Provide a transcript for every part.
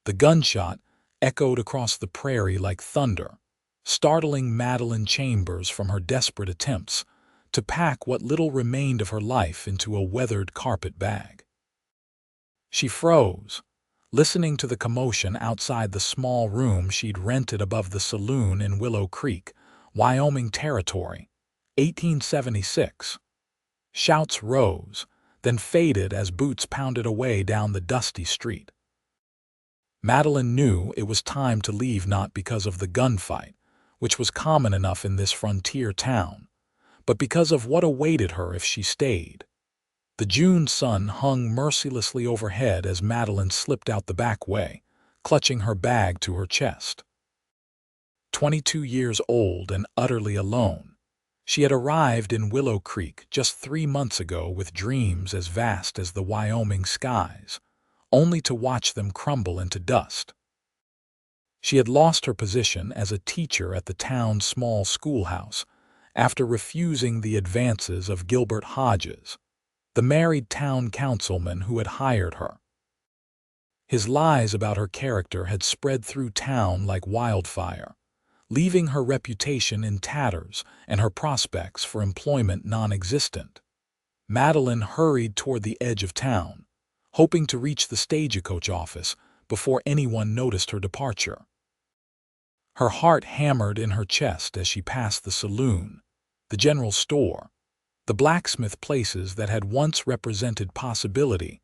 The gunshot echoed across the prairie like thunder, startling Madeline Chambers from her desperate attempts to pack what little remained of her life into a weathered carpet bag. She froze, listening to the commotion outside the small room she'd rented above the saloon in Willow Creek, Wyoming Territory, 1876. Shouts rose, then faded as boots pounded away down the dusty street. Madeline knew it was time to leave, not because of the gunfight, which was common enough in this frontier town, but because of what awaited her if she stayed. The June sun hung mercilessly overhead as Madeline slipped out the back way, clutching her bag to her chest. 22 years old and utterly alone, she had arrived in Willow Creek just 3 months ago with dreams as vast as the Wyoming skies, only to watch them crumble into dust. She had lost her position as a teacher at the town's small schoolhouse after refusing the advances of Gilbert Hodges, the married town councilman who had hired her. His lies about her character had spread through town like wildfire, leaving her reputation in tatters and her prospects for employment non-existent. Madeline hurried toward the edge of town, hoping to reach the stagecoach office before anyone noticed her departure. Her heart hammered in her chest as she passed the saloon, the general store, the blacksmith places that had once represented possibility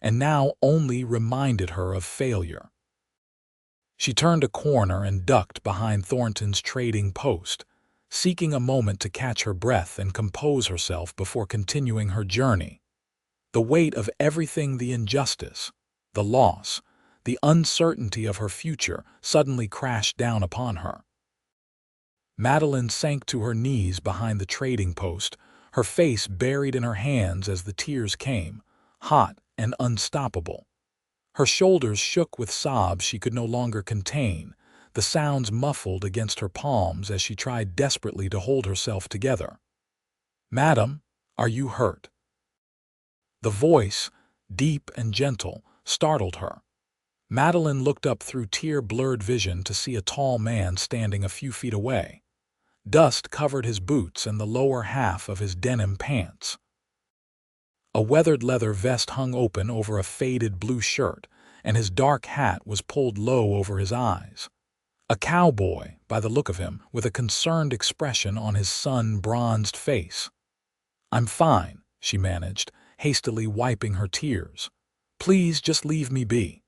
and now only reminded her of failure. She turned a corner and ducked behind Thornton's trading post, seeking a moment to catch her breath and compose herself before continuing her journey. The weight of everything, the injustice, the loss, the uncertainty of her future suddenly crashed down upon her. Madeline sank to her knees behind the trading post, her face buried in her hands as the tears came, hot and unstoppable. Her shoulders shook with sobs she could no longer contain, the sounds muffled against her palms as she tried desperately to hold herself together. "Madam, are you hurt?" The voice, deep and gentle, startled her. Madeline looked up through tear-blurred vision to see a tall man standing a few feet away. Dust covered his boots and the lower half of his denim pants. A weathered leather vest hung open over a faded blue shirt, and his dark hat was pulled low over his eyes. A cowboy, by the look of him, with a concerned expression on his sun-bronzed face. "I'm fine," she managed, hastily wiping her tears. "Please just leave me be."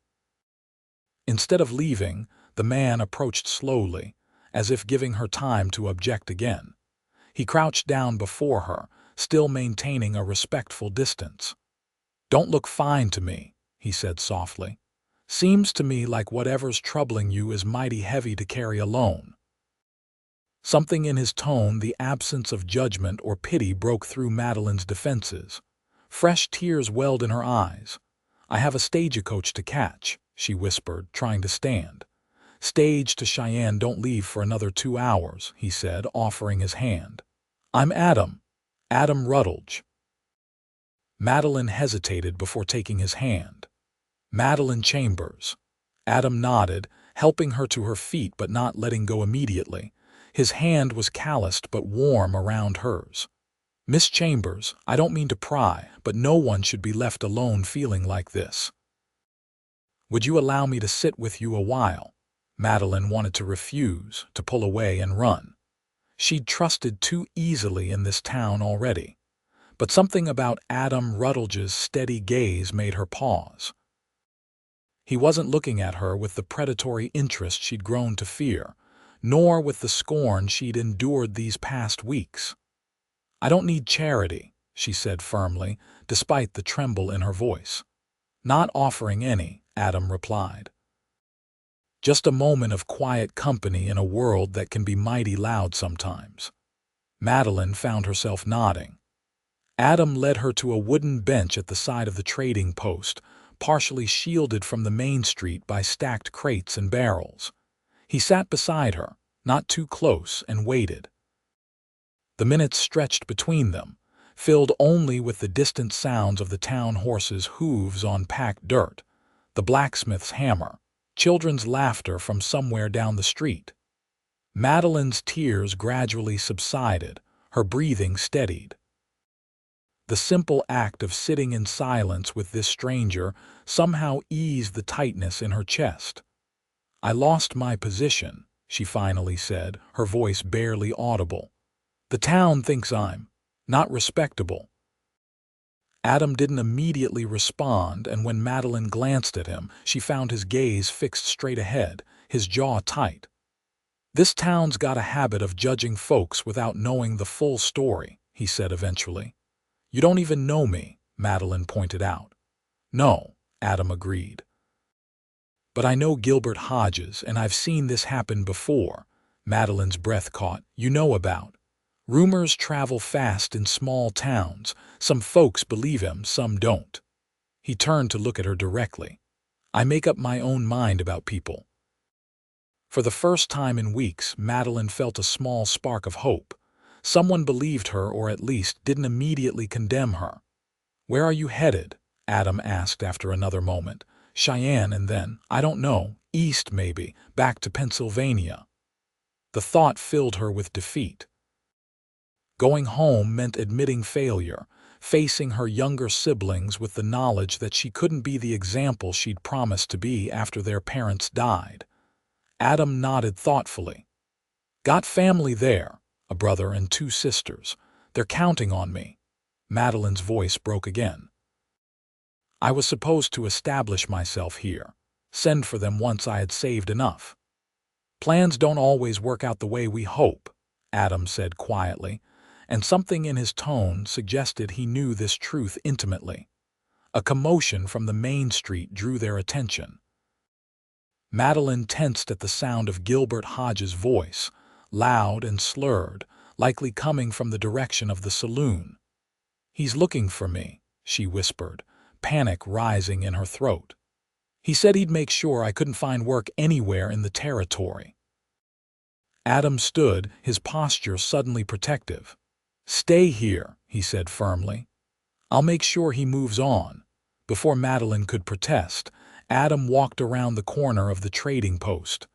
Instead of leaving, the man approached slowly, as if giving her time to object again. He crouched down before her, still maintaining a respectful distance. "Don't look fine to me," he said softly. "Seems to me like whatever's troubling you is mighty heavy to carry alone." Something in his tone, the absence of judgment or pity, broke through Madeline's defenses. Fresh tears welled in her eyes. "I have a stagecoach to catch," she whispered, trying to stand. "Stage to Cheyenne don't leave for another 2 hours," he said, offering his hand. "I'm Adam Rutledge." Madeline hesitated before taking his hand. "Madeline Chambers." Adam nodded, helping her to her feet but not letting go immediately. His hand was calloused but warm around hers. "Miss Chambers, I don't mean to pry, but no one should be left alone feeling like this. Would you allow me to sit with you a while?" Madeline wanted to refuse, to pull away and run. She'd trusted too easily in this town already. But something about Adam Rutledge's steady gaze made her pause. He wasn't looking at her with the predatory interest she'd grown to fear, nor with the scorn she'd endured these past weeks. "I don't need charity," she said firmly, despite the tremble in her voice. "Not offering any," Adam replied. "Just a moment of quiet company in a world that can be mighty loud sometimes." Madeline found herself nodding. Adam led her to a wooden bench at the side of the trading post, partially shielded from the main street by stacked crates and barrels. He sat beside her, not too close, and waited. The minutes stretched between them, filled only with the distant sounds of the town horse's hooves on packed dirt, the blacksmith's hammer, children's laughter from somewhere down the street. Madeline's tears gradually subsided, her breathing steadied. The simple act of sitting in silence with this stranger somehow eased the tightness in her chest. "I lost my position," she finally said, her voice barely audible. "The town thinks I'm not respectable." Adam didn't immediately respond, and when Madeline glanced at him, she found his gaze fixed straight ahead, his jaw tight. "This town's got a habit of judging folks without knowing the full story," he said eventually. "You don't even know me," Madeline pointed out. "No," Adam agreed. "But I know Gilbert Hodges, and I've seen this happen before." Madeline's breath caught. "You know about. Rumors travel fast in small towns. Some folks believe him, some don't." He turned to look at her directly. "I make up my own mind about people." For the first time in weeks, Madeline felt a small spark of hope. Someone believed her, or at least didn't immediately condemn her. "Where are you headed?" Adam asked after another moment. "Cheyenne, and then, I don't know, east maybe, back to Pennsylvania." The thought filled her with defeat. Going home meant admitting failure, facing her younger siblings with the knowledge that she couldn't be the example she'd promised to be after their parents died. Adam nodded thoughtfully. "Got family there, a brother and 2 sisters. They're counting on me." Madeline's voice broke again. "I was supposed to establish myself here, send for them once I had saved enough." "Plans don't always work out the way we hope," Adam said quietly, and something in his tone suggested he knew this truth intimately. A commotion from the main street drew their attention. Madeline tensed at the sound of Gilbert Hodges' voice, loud and slurred, likely coming from the direction of the saloon. "He's looking for me," she whispered, panic rising in her throat. "He said he'd make sure I couldn't find work anywhere in the territory." Adam stood, his posture suddenly protective. "Stay here," he said firmly. "I'll make sure he moves on." Before Madeline could protest, Adam walked around the corner of the trading post.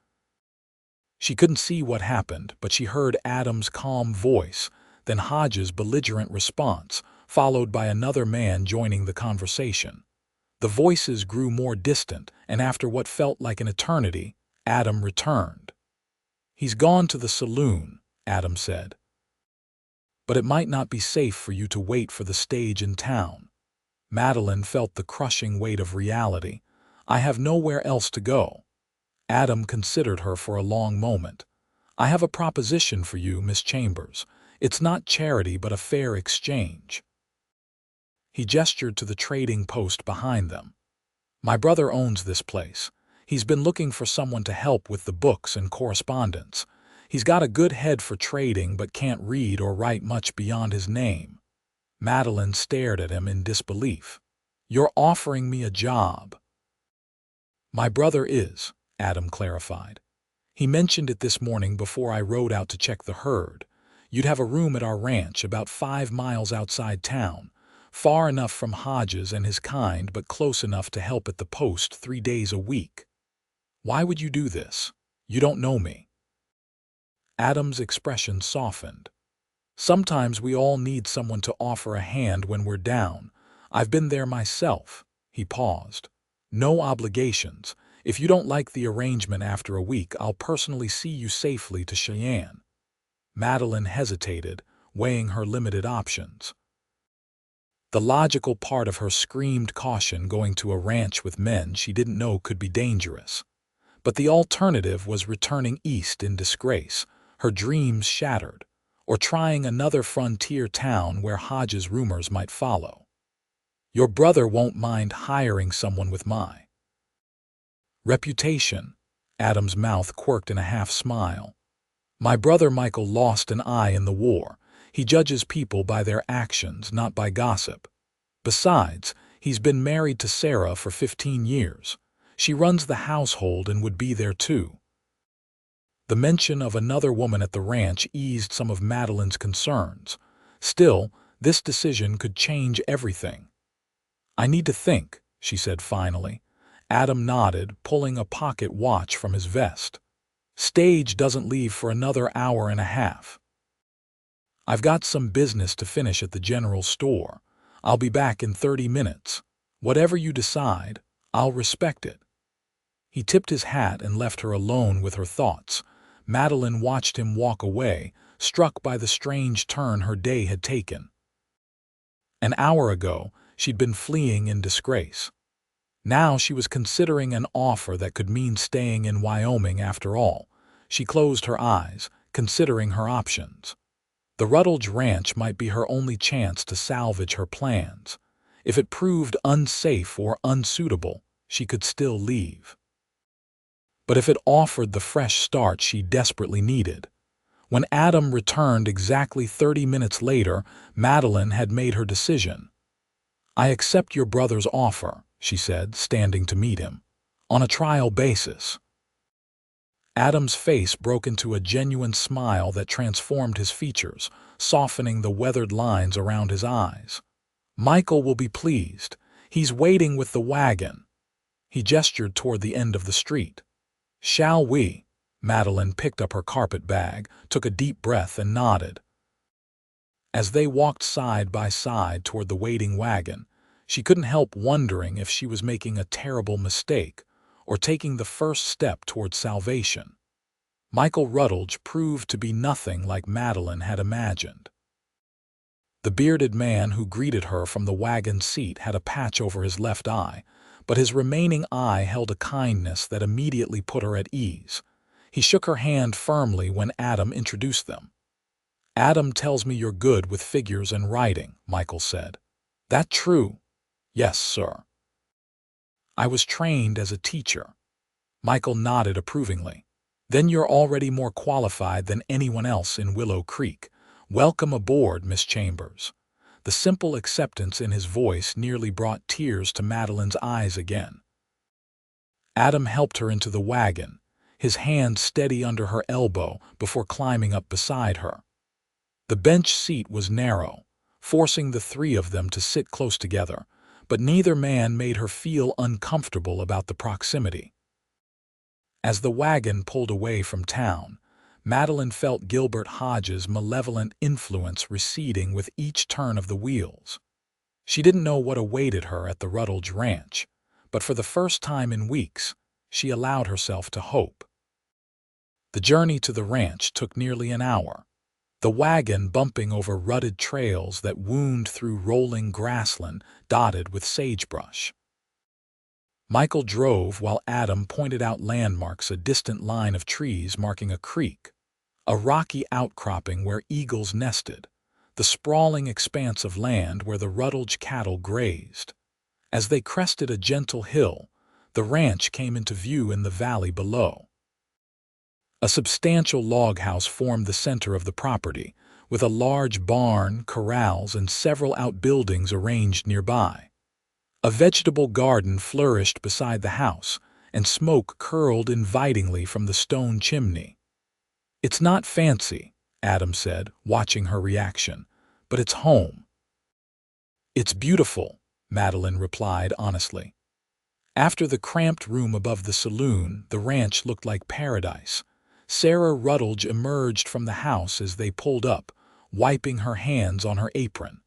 She couldn't see what happened, but she heard Adam's calm voice, then Hodges' belligerent response, followed by another man joining the conversation. The voices grew more distant, and after what felt like an eternity, Adam returned. "He's gone to the saloon," Adam said. "But it might not be safe for you to wait for the stage in town." Madeline felt the crushing weight of reality. "I have nowhere else to go." Adam considered her for a long moment. "I have a proposition for you, Miss Chambers. It's not charity but a fair exchange." He gestured to the trading post behind them. "My brother owns this place. He's been looking for someone to help with the books and correspondence. He's got a good head for trading but can't read or write much beyond his name." Madeline stared at him in disbelief. "You're offering me a job?" "My brother is," Adam clarified. "He mentioned it this morning before I rode out to check the herd. You'd have a room at our ranch about 5 miles outside town, far enough from Hodges and his kind but close enough to help at the post 3 days a week." "Why would you do this? You don't know me." Adam's expression softened. "Sometimes we all need someone to offer a hand when we're down. I've been there myself." He paused. "No obligations. If you don't like the arrangement after a week, I'll personally see you safely to Cheyenne." Madeline hesitated, weighing her limited options. The logical part of her screamed caution going to a ranch with men she didn't know could be dangerous. But the alternative was returning east in disgrace, her dreams shattered, or trying another frontier town where Hodges' rumors might follow. "Your brother won't mind hiring someone with my reputation." Adam's mouth quirked in a half-smile. "My brother Michael lost an eye in the war. He judges people by their actions, not by gossip. Besides, he's been married to Sarah for 15 years. She runs the household and would be there too." The mention of another woman at the ranch eased some of Madeline's concerns. Still, this decision could change everything. "I need to think," she said finally. Adam nodded, pulling a pocket watch from his vest. Stage doesn't leave for another hour and a half. I've got some business to finish at the general store. I'll be back in 30 minutes. Whatever you decide, I'll respect it. He tipped his hat and left her alone with her thoughts. Madeline watched him walk away, struck by the strange turn her day had taken. An hour ago, she'd been fleeing in disgrace. Now she was considering an offer that could mean staying in Wyoming after all. She closed her eyes, considering her options. The Rutledge Ranch might be her only chance to salvage her plans. If it proved unsafe or unsuitable, she could still leave. But if it offered the fresh start she desperately needed. When Adam returned exactly 30 minutes later, Madeline had made her decision. "I accept your brother's offer," she said, standing to meet him, "on a trial basis." Adam's face broke into a genuine smile that transformed his features, softening the weathered lines around his eyes. "Michael will be pleased. He's waiting with the wagon." He gestured toward the end of the street. "Shall we?" Madeline picked up her carpet bag, took a deep breath, and nodded. As they walked side by side toward the waiting wagon, she couldn't help wondering if she was making a terrible mistake or taking the first step toward salvation. Michael Rutledge proved to be nothing like Madeline had imagined. The bearded man who greeted her from the wagon seat had a patch over his left eye, but his remaining eye held a kindness that immediately put her at ease. He shook her hand firmly when Adam introduced them. "Adam tells me you're good with figures and writing," Michael said. "That true?" "Yes, sir. I was trained as a teacher." Michael nodded approvingly. "Then you're already more qualified than anyone else in Willow Creek. Welcome aboard, Miss Chambers." The simple acceptance in his voice nearly brought tears to Madeline's eyes again. Adam helped her into the wagon, his hand steady under her elbow before climbing up beside her. The bench seat was narrow, forcing the three of them to sit close together, but neither man made her feel uncomfortable about the proximity. As the wagon pulled away from town, Madeline felt Gilbert Hodges' malevolent influence receding with each turn of the wheels. She didn't know what awaited her at the Rutledge Ranch, but for the first time in weeks, she allowed herself to hope. The journey to the ranch took nearly an hour, the wagon bumping over rutted trails that wound through rolling grassland dotted with sagebrush. Michael drove while Adam pointed out landmarks, a distant line of trees marking a creek, a rocky outcropping where eagles nested, the sprawling expanse of land where the Rutledge cattle grazed. As they crested a gentle hill, the ranch came into view in the valley below. A substantial log house formed the center of the property, with a large barn, corrals, and several outbuildings arranged nearby. A vegetable garden flourished beside the house, and smoke curled invitingly from the stone chimney. "It's not fancy," Adam said, watching her reaction, "but it's home." "It's beautiful," Madeline replied honestly. After the cramped room above the saloon, the ranch looked like paradise. Sarah Rutledge emerged from the house as they pulled up, wiping her hands on her apron.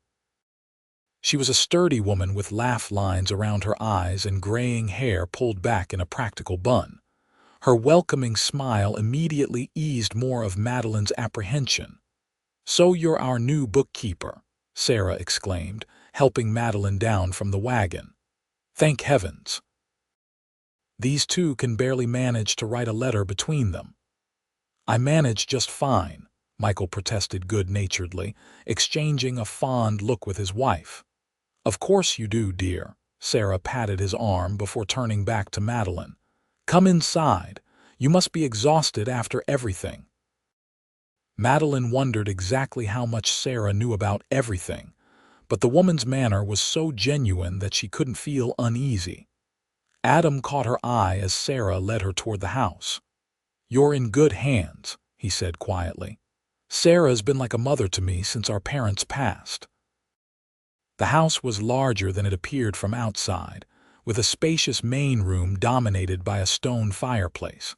She was a sturdy woman with laugh lines around her eyes and graying hair pulled back in a practical bun. Her welcoming smile immediately eased more of Madeline's apprehension. "So you're our new bookkeeper," Sarah exclaimed, helping Madeline down from the wagon. "Thank heavens. These two can barely manage to write a letter between them." "I manage just fine," Michael protested good-naturedly, exchanging a fond look with his wife. "Of course you do, dear." Sarah patted his arm before turning back to Madeline. "Come inside. You must be exhausted after everything." Madeline wondered exactly how much Sarah knew about everything, but the woman's manner was so genuine that she couldn't feel uneasy. Adam caught her eye as Sarah led her toward the house. "You're in good hands," he said quietly. "Sarah's been like a mother to me since our parents passed." The house was larger than it appeared from outside, with a spacious main room dominated by a stone fireplace.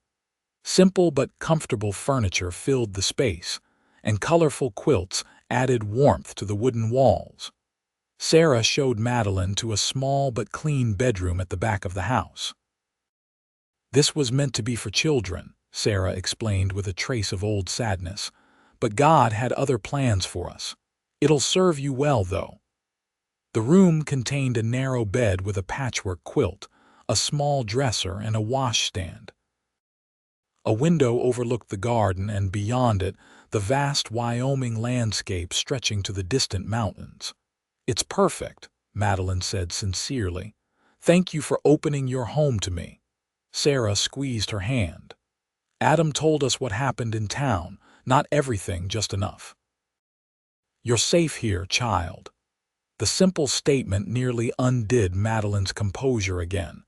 Simple but comfortable furniture filled the space, and colorful quilts added warmth to the wooden walls. Sarah showed Madeline to a small but clean bedroom at the back of the house. "This was meant to be for children," Sarah explained with a trace of old sadness, "but God had other plans for us. It'll serve you well, though." The room contained a narrow bed with a patchwork quilt, a small dresser, and a washstand. A window overlooked the garden, and beyond it, the vast Wyoming landscape stretching to the distant mountains. "It's perfect," Madeline said sincerely. "Thank you for opening your home to me." Sarah squeezed her hand. "Adam told us what happened in town, not everything, just enough." "You're safe here, child." The simple statement nearly undid Madeline's composure again.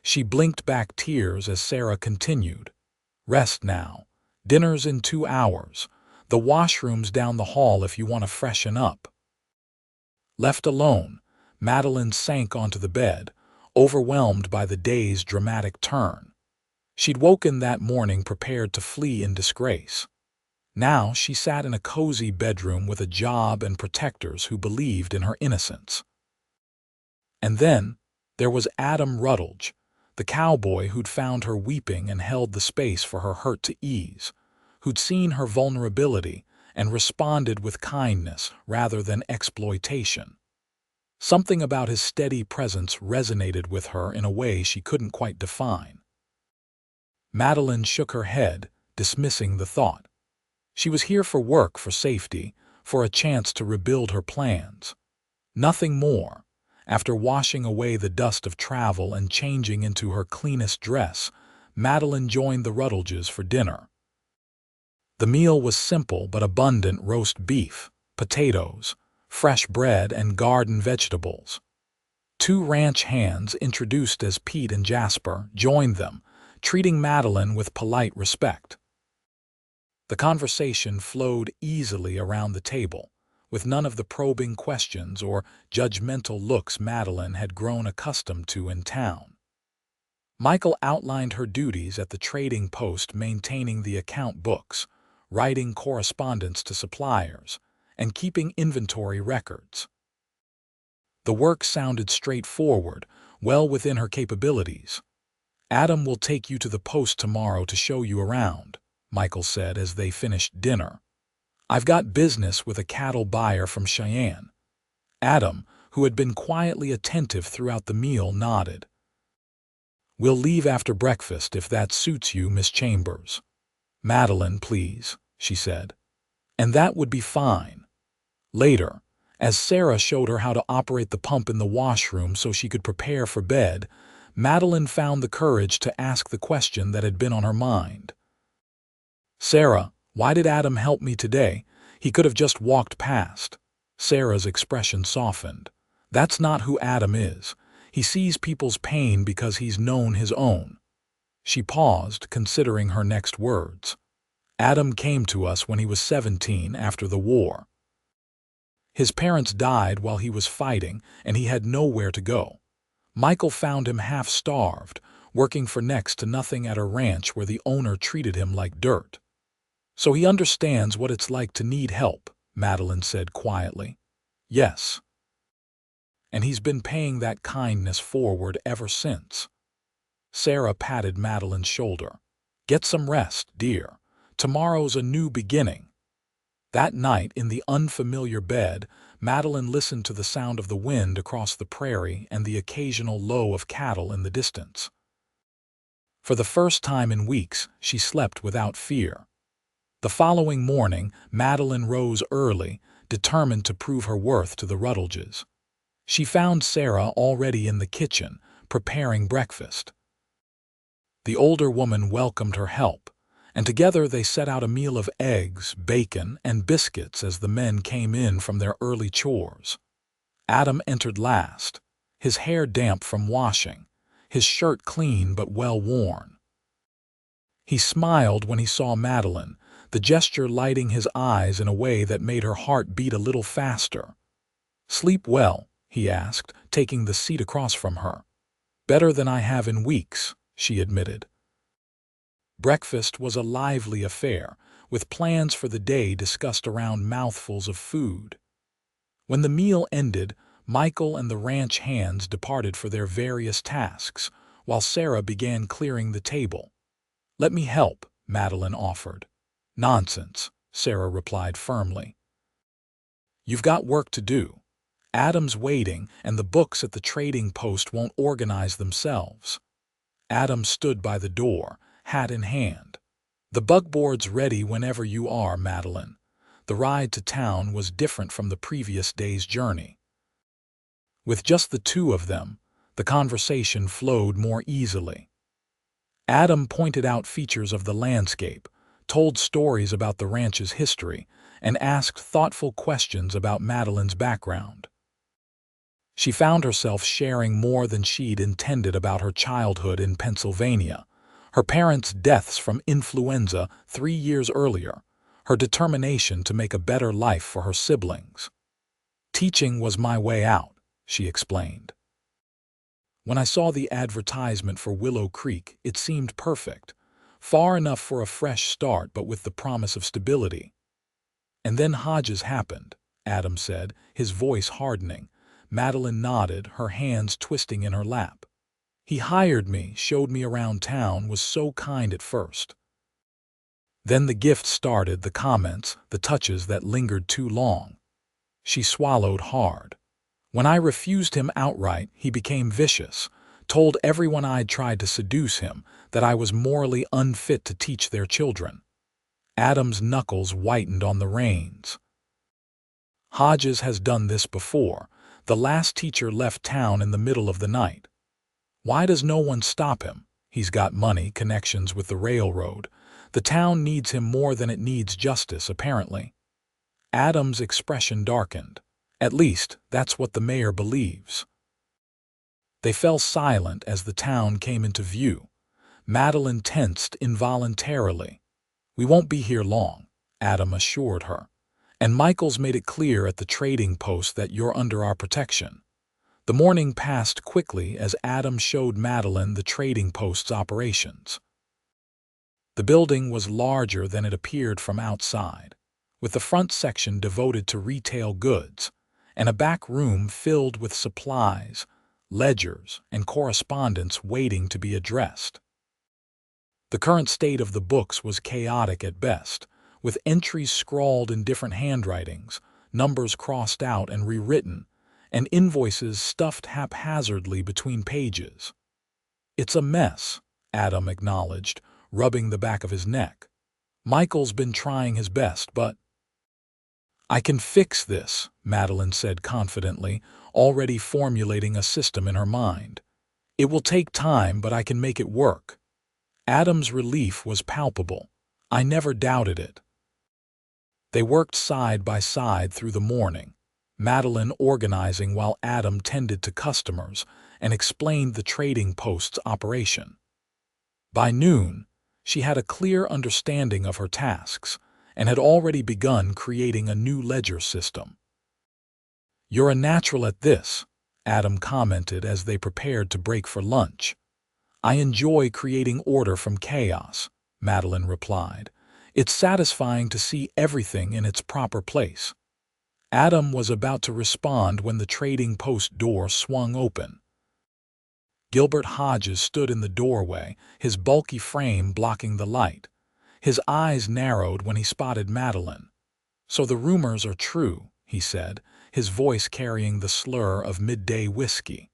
She blinked back tears as Sarah continued. "Rest now. Dinner's in 2 hours. The washroom's down the hall if you want to freshen up." Left alone, Madeline sank onto the bed, overwhelmed by the day's dramatic turn. She'd woken that morning prepared to flee in disgrace. Now she sat in a cozy bedroom with a job and protectors who believed in her innocence. And then there was Adam Rutledge, the cowboy who'd found her weeping and held the space for her hurt to ease, who'd seen her vulnerability and responded with kindness rather than exploitation. Something about his steady presence resonated with her in a way she couldn't quite define. Madeline shook her head, dismissing the thought. She was here for work, for safety, for a chance to rebuild her plans. Nothing more. After washing away the dust of travel and changing into her cleanest dress, Madeline joined the Rutledges for dinner. The meal was simple but abundant: roast beef, potatoes, fresh bread, and garden vegetables. 2 ranch hands, introduced as Pete and Jasper, joined them, treating Madeline with polite respect. The conversation flowed easily around the table, with none of the probing questions or judgmental looks Madeline had grown accustomed to in town. Michael outlined her duties at the trading post, maintaining the account books, writing correspondence to suppliers, and keeping inventory records. The work sounded straightforward, well within her capabilities. "Adam will take you to the post tomorrow to show you around," Michael said as they finished dinner. "I've got business with a cattle buyer from Cheyenne." Adam, who had been quietly attentive throughout the meal, nodded. "We'll leave after breakfast if that suits you, Miss Chambers." "Madeline, please," she said. "And that would be fine." Later, as Sarah showed her how to operate the pump in the washroom so she could prepare for bed, Madeline found the courage to ask the question that had been on her mind. "Sarah, why did Adam help me today? He could have just walked past." Sarah's expression softened. "That's not who Adam is. He sees people's pain because he's known his own." She paused, considering her next words. "Adam came to us when he was 17 after the war. His parents died while he was fighting, and he had nowhere to go. Michael found him half-starved, working for next to nothing at a ranch where the owner treated him like dirt. So he understands what it's like to need help," Madeline said quietly. "Yes. And he's been paying that kindness forward ever since." Sarah patted Madeline's shoulder. "Get some rest, dear. Tomorrow's a new beginning." That night, in the unfamiliar bed, Madeline listened to the sound of the wind across the prairie and the occasional low of cattle in the distance. For the first time in weeks, she slept without fear. The following morning, Madeline rose early, determined to prove her worth to the Rutledges. She found Sarah already in the kitchen, preparing breakfast. The older woman welcomed her help, and together they set out a meal of eggs, bacon, and biscuits as the men came in from their early chores. Adam entered last, his hair damp from washing, his shirt clean but well worn. He smiled when he saw Madeline, the gesture lighting his eyes in a way that made her heart beat a little faster. "Sleep well?" he asked, taking the seat across from her. Better than I have in weeks, she admitted. Breakfast was a lively affair, with plans for the day discussed around mouthfuls of food. When the meal ended, Michael and the ranch hands departed for their various tasks, while Sarah began clearing the table. "Let me help," Madeline offered. "Nonsense," Sarah replied firmly. "You've got work to do. Adam's waiting, and the books at the trading post won't organize themselves." Adam stood by the door, hat in hand. "The bugboard's ready whenever you are, Madeline." The ride to town was different from the previous day's journey. With just the two of them, the conversation flowed more easily. Adam pointed out features of the landscape, told stories about the ranch's history, and asked thoughtful questions about Madeline's background. She found herself sharing more than she'd intended about her childhood in Pennsylvania, her parents' deaths from influenza 3 years earlier, her determination to make a better life for her siblings. "Teaching was my way out," she explained. "When I saw the advertisement for Willow Creek, it seemed perfect, far enough for a fresh start but with the promise of stability." "And then Hodges happened," Adam said, his voice hardening. Madeline nodded, her hands twisting in her lap. "He hired me, showed me around town, was so kind at first. Then the gift started, the comments, the touches that lingered too long." She swallowed hard. "When I refused him outright, he became vicious, told everyone I'd tried to seduce him, that I was morally unfit to teach their children." Adam's knuckles whitened on the reins. "Hodges has done this before. The last teacher left town in the middle of the night. Why does no one stop him? He's got money, connections with the railroad. The town needs him more than it needs justice, apparently." Adam's expression darkened. "At least, that's what the mayor believes." They fell silent as the town came into view. Madeline tensed involuntarily. "We won't be here long," Adam assured her. "And Michael's made it clear at the trading post that you're under our protection." The morning passed quickly as Adam showed Madeline the trading post's operations. The building was larger than it appeared from outside, with the front section devoted to retail goods, and a back room filled with supplies, ledgers, and correspondence waiting to be addressed. The current state of the books was chaotic at best, with entries scrawled in different handwritings, numbers crossed out and rewritten, and invoices stuffed haphazardly between pages. "It's a mess," Adam acknowledged, rubbing the back of his neck. "Michael's been trying his best, but—" "I can fix this," Madeline said confidently, already formulating a system in her mind. "It will take time, but I can make it work." Adam's relief was palpable. "I never doubted it." They worked side by side through the morning, Madeline organizing while Adam tended to customers and explained the trading post's operation. By noon, she had a clear understanding of her tasks and had already begun creating a new ledger system. "You're a natural at this," Adam commented as they prepared to break for lunch. "I enjoy creating order from chaos," Madeline replied. "It's satisfying to see everything in its proper place." Adam was about to respond when the trading post door swung open. Gilbert Hodges stood in the doorway, his bulky frame blocking the light. His eyes narrowed when he spotted Madeline. "So the rumors are true," he said, his voice carrying the slur of midday whiskey.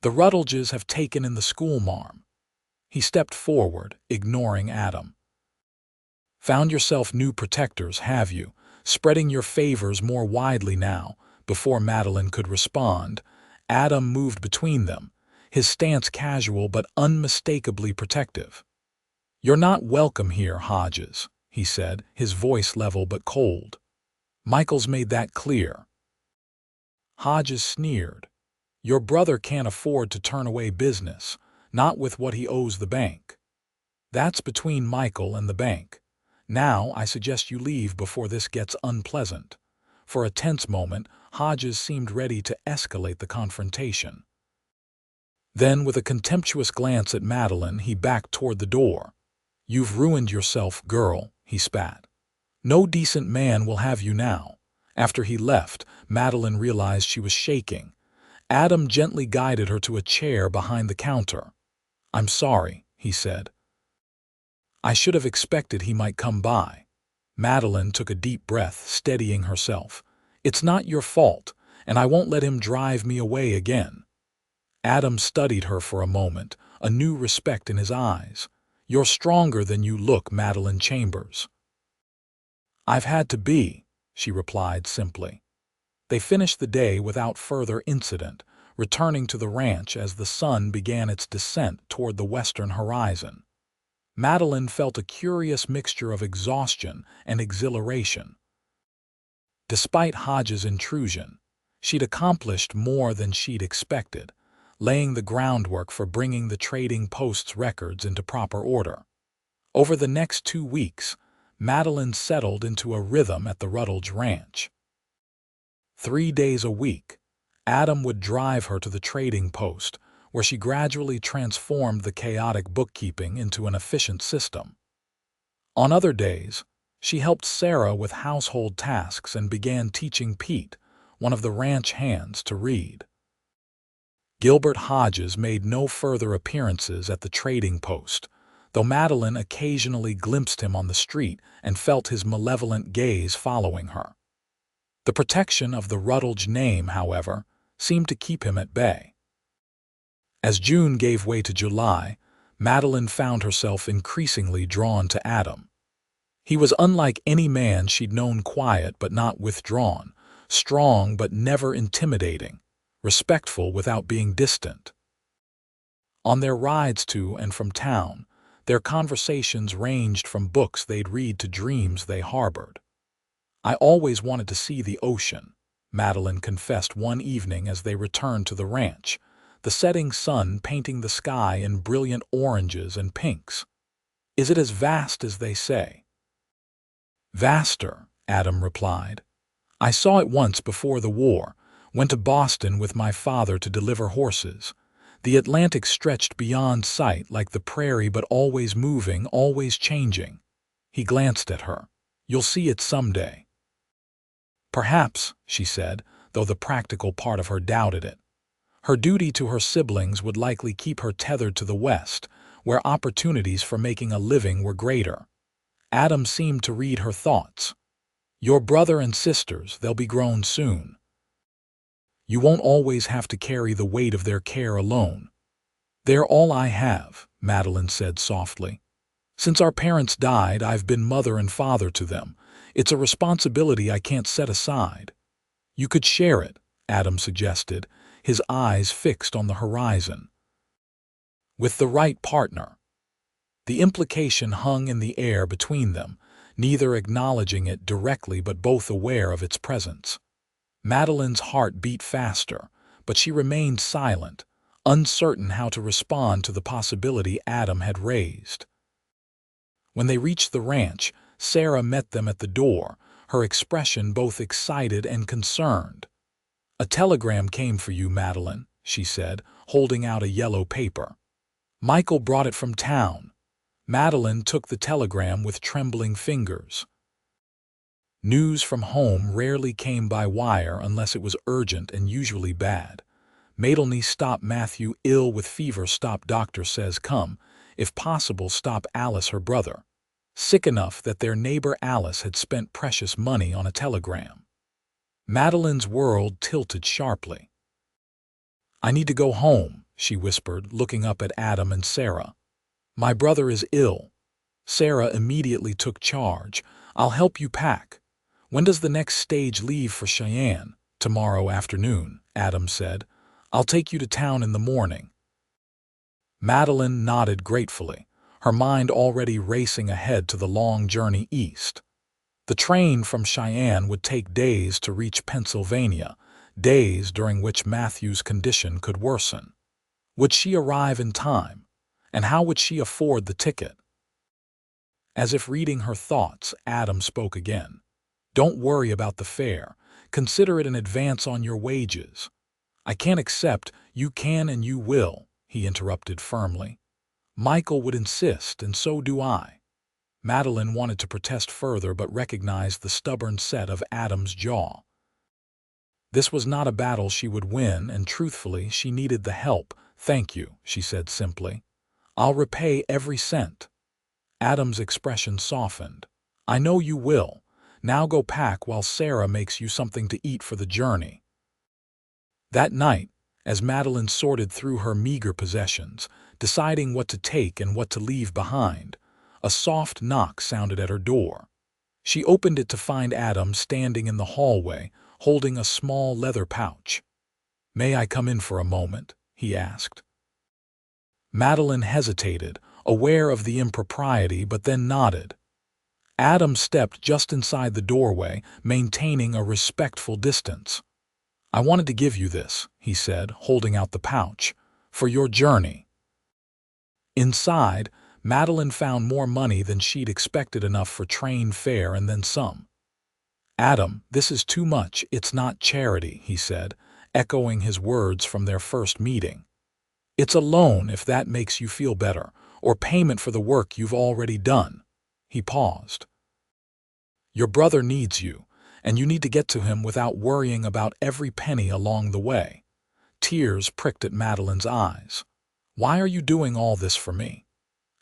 "The Rutledges have taken in the schoolmarm." He stepped forward, ignoring Adam. "Found yourself new protectors, have you? Spreading your favors more widely now." Before Madeline could respond, Adam moved between them, his stance casual but unmistakably protective. "You're not welcome here, Hodges," he said, his voice level but cold. "Michael's made that clear." Hodges sneered. "Your brother can't afford to turn away business, not with what he owes the bank. That's between Michael and the bank. Now I suggest you leave before this gets unpleasant." For a tense moment, Hodges seemed ready to escalate the confrontation. Then, with a contemptuous glance at Madeline, he backed toward the door. "You've ruined yourself, girl," he spat. "No decent man will have you now." After he left, Madeline realized she was shaking. Adam gently guided her to a chair behind the counter. "I'm sorry," he said. "I should have expected he might come by." Madeline took a deep breath, steadying herself. "It's not your fault, and I won't let him drive me away again." Adam studied her for a moment, a new respect in his eyes. "You're stronger than you look, Madeline Chambers." "I've had to be," she replied simply. They finished the day without further incident, returning to the ranch as the sun began its descent toward the western horizon. Madeline felt a curious mixture of exhaustion and exhilaration. Despite Hodge's intrusion, she'd accomplished more than she'd expected, laying the groundwork for bringing the trading post's records into proper order. Over the next 2 weeks, Madeline settled into a rhythm at the Rutledge ranch. 3 days a week, Adam would drive her to the trading post, where she gradually transformed the chaotic bookkeeping into an efficient system. On other days, she helped Sarah with household tasks and began teaching Pete, one of the ranch hands, to read. Gilbert Hodges made no further appearances at the trading post, though Madeline occasionally glimpsed him on the street and felt his malevolent gaze following her. The protection of the Rutledge name, however, seemed to keep him at bay. As June gave way to July, Madeline found herself increasingly drawn to Adam. He was unlike any man she'd known, quiet but not withdrawn, strong but never intimidating, respectful without being distant. On their rides to and from town, their conversations ranged from books they'd read to dreams they harbored. "I always wanted to see the ocean," Madeline confessed one evening as they returned to the ranch, the setting sun painting the sky in brilliant oranges and pinks. "Is it as vast as they say?" "Vaster," Adam replied. "I saw it once before the war, went to Boston with my father to deliver horses. The Atlantic stretched beyond sight like the prairie, but always moving, always changing." He glanced at her. "You'll see it someday." "Perhaps," she said, though the practical part of her doubted it. Her duty to her siblings would likely keep her tethered to the West, where opportunities for making a living were greater. Adam seemed to read her thoughts. "Your brother and sisters, they'll be grown soon. You won't always have to carry the weight of their care alone." "They're all I have," Madeline said softly. "Since our parents died, I've been mother and father to them. It's a responsibility I can't set aside." "You could share it," Adam suggested, his eyes fixed on the horizon. "With the right partner." The implication hung in the air between them, neither acknowledging it directly but both aware of its presence. Madeline's heart beat faster, but she remained silent, uncertain how to respond to the possibility Adam had raised. When they reached the ranch, Sarah met them at the door, her expression both excited and concerned. "A telegram came for you, Madeline," she said, holding out a yellow paper. "Michael brought it from town." Madeline took the telegram with trembling fingers. News from home rarely came by wire unless it was urgent and usually bad. "Madeline, stop Matthew, ill with fever, stop doctor says come. If possible, stop Alice, her brother. Sick enough that their neighbor Alice had spent precious money on a telegram." Madeline's world tilted sharply. "I need to go home," she whispered, looking up at Adam and Sarah. "My brother is ill." Sarah immediately took charge. "I'll help you pack." "When does the next stage leave for Cheyenne?" "Tomorrow afternoon," Adam said. "I'll take you to town in the morning." Madeline nodded gratefully, her mind already racing ahead to the long journey east. The train from Cheyenne would take days to reach Pennsylvania, days during which Matthew's condition could worsen. Would she arrive in time? And how would she afford the ticket? As if reading her thoughts, Adam spoke again. "Don't worry about the fare. Consider it an advance on your wages." "I can't accept." "You can and you will," he interrupted firmly. Michael would insist, and so do I. Madeline wanted to protest further but recognized the stubborn set of Adam's jaw. This was not a battle she would win, and truthfully, she needed the help. "Thank you," she said simply. "I'll repay every cent." Adam's expression softened. "I know you will. Now go pack while Sarah makes you something to eat for the journey." That night, as Madeline sorted through her meager possessions, deciding what to take and what to leave behind, a soft knock sounded at her door. She opened it to find Adam standing in the hallway, holding a small leather pouch. "May I come in for a moment?" he asked. Madeline hesitated, aware of the impropriety, but then nodded. Adam stepped just inside the doorway, maintaining a respectful distance. "I wanted to give you this," he said, holding out the pouch, "for your journey." Inside, Madeline found more money than she'd expected, enough for train fare and then some. "Adam, this is too much. It's not charity," he said, echoing his words from their first meeting. "It's a loan, if that makes you feel better, or payment for the work you've already done." He paused. "Your brother needs you, and you need to get to him without worrying about every penny along the way." Tears pricked at Madeline's eyes. "Why are you doing all this for me?"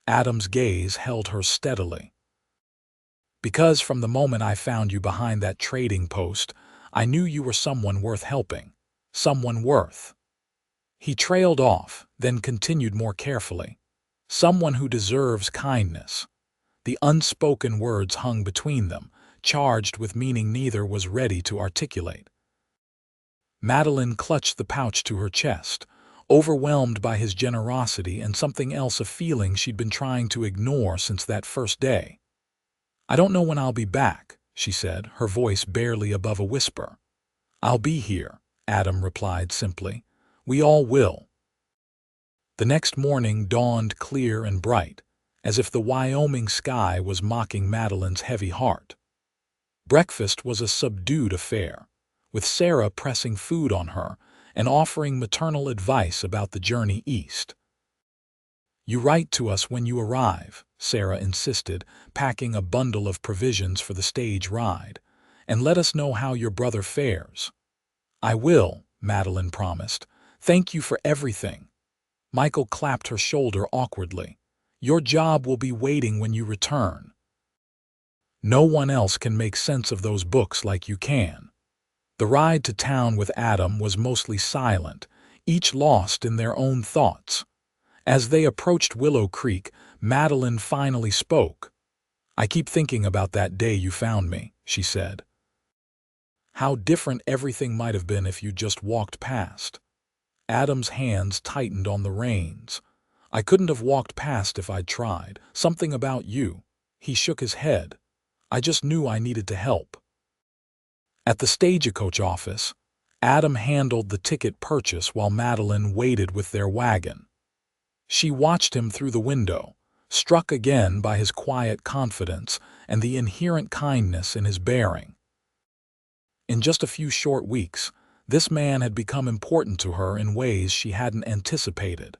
Adam's gaze held her steadily. "Because from the moment I found you behind that trading post, I knew you were someone worth helping. Someone worth—" He trailed off, then continued more carefully. "Someone who deserves kindness." The unspoken words hung between them, charged with meaning neither was ready to articulate. Madeline clutched the pouch to her chest, overwhelmed by his generosity and something else, a feeling she'd been trying to ignore since that first day. "I don't know when I'll be back," she said, her voice barely above a whisper. "I'll be here," Adam replied simply. "We all will." The next morning dawned clear and bright, as if the Wyoming sky was mocking Madeline's heavy heart. Breakfast was a subdued affair, with Sarah pressing food on her and offering maternal advice about the journey east. "You write to us when you arrive," Sarah insisted, packing a bundle of provisions for the stage ride, "and let us know how your brother fares." "I will," Madeline promised. "Thank you for everything." Michael clapped her shoulder awkwardly. "Your job will be waiting when you return. No one else can make sense of those books like you can." The ride to town with Adam was mostly silent, each lost in their own thoughts. As they approached Willow Creek, Madeline finally spoke. "I keep thinking about that day you found me," she said. "How different everything might have been if you just walked past." Adam's hands tightened on the reins. "I couldn't have walked past if I'd tried. Something about you." He shook his head. "I just knew I needed to help." At the stagecoach office, Adam handled the ticket purchase while Madeline waited with their wagon. She watched him through the window, struck again by his quiet confidence and the inherent kindness in his bearing. In just a few short weeks, this man had become important to her in ways she hadn't anticipated.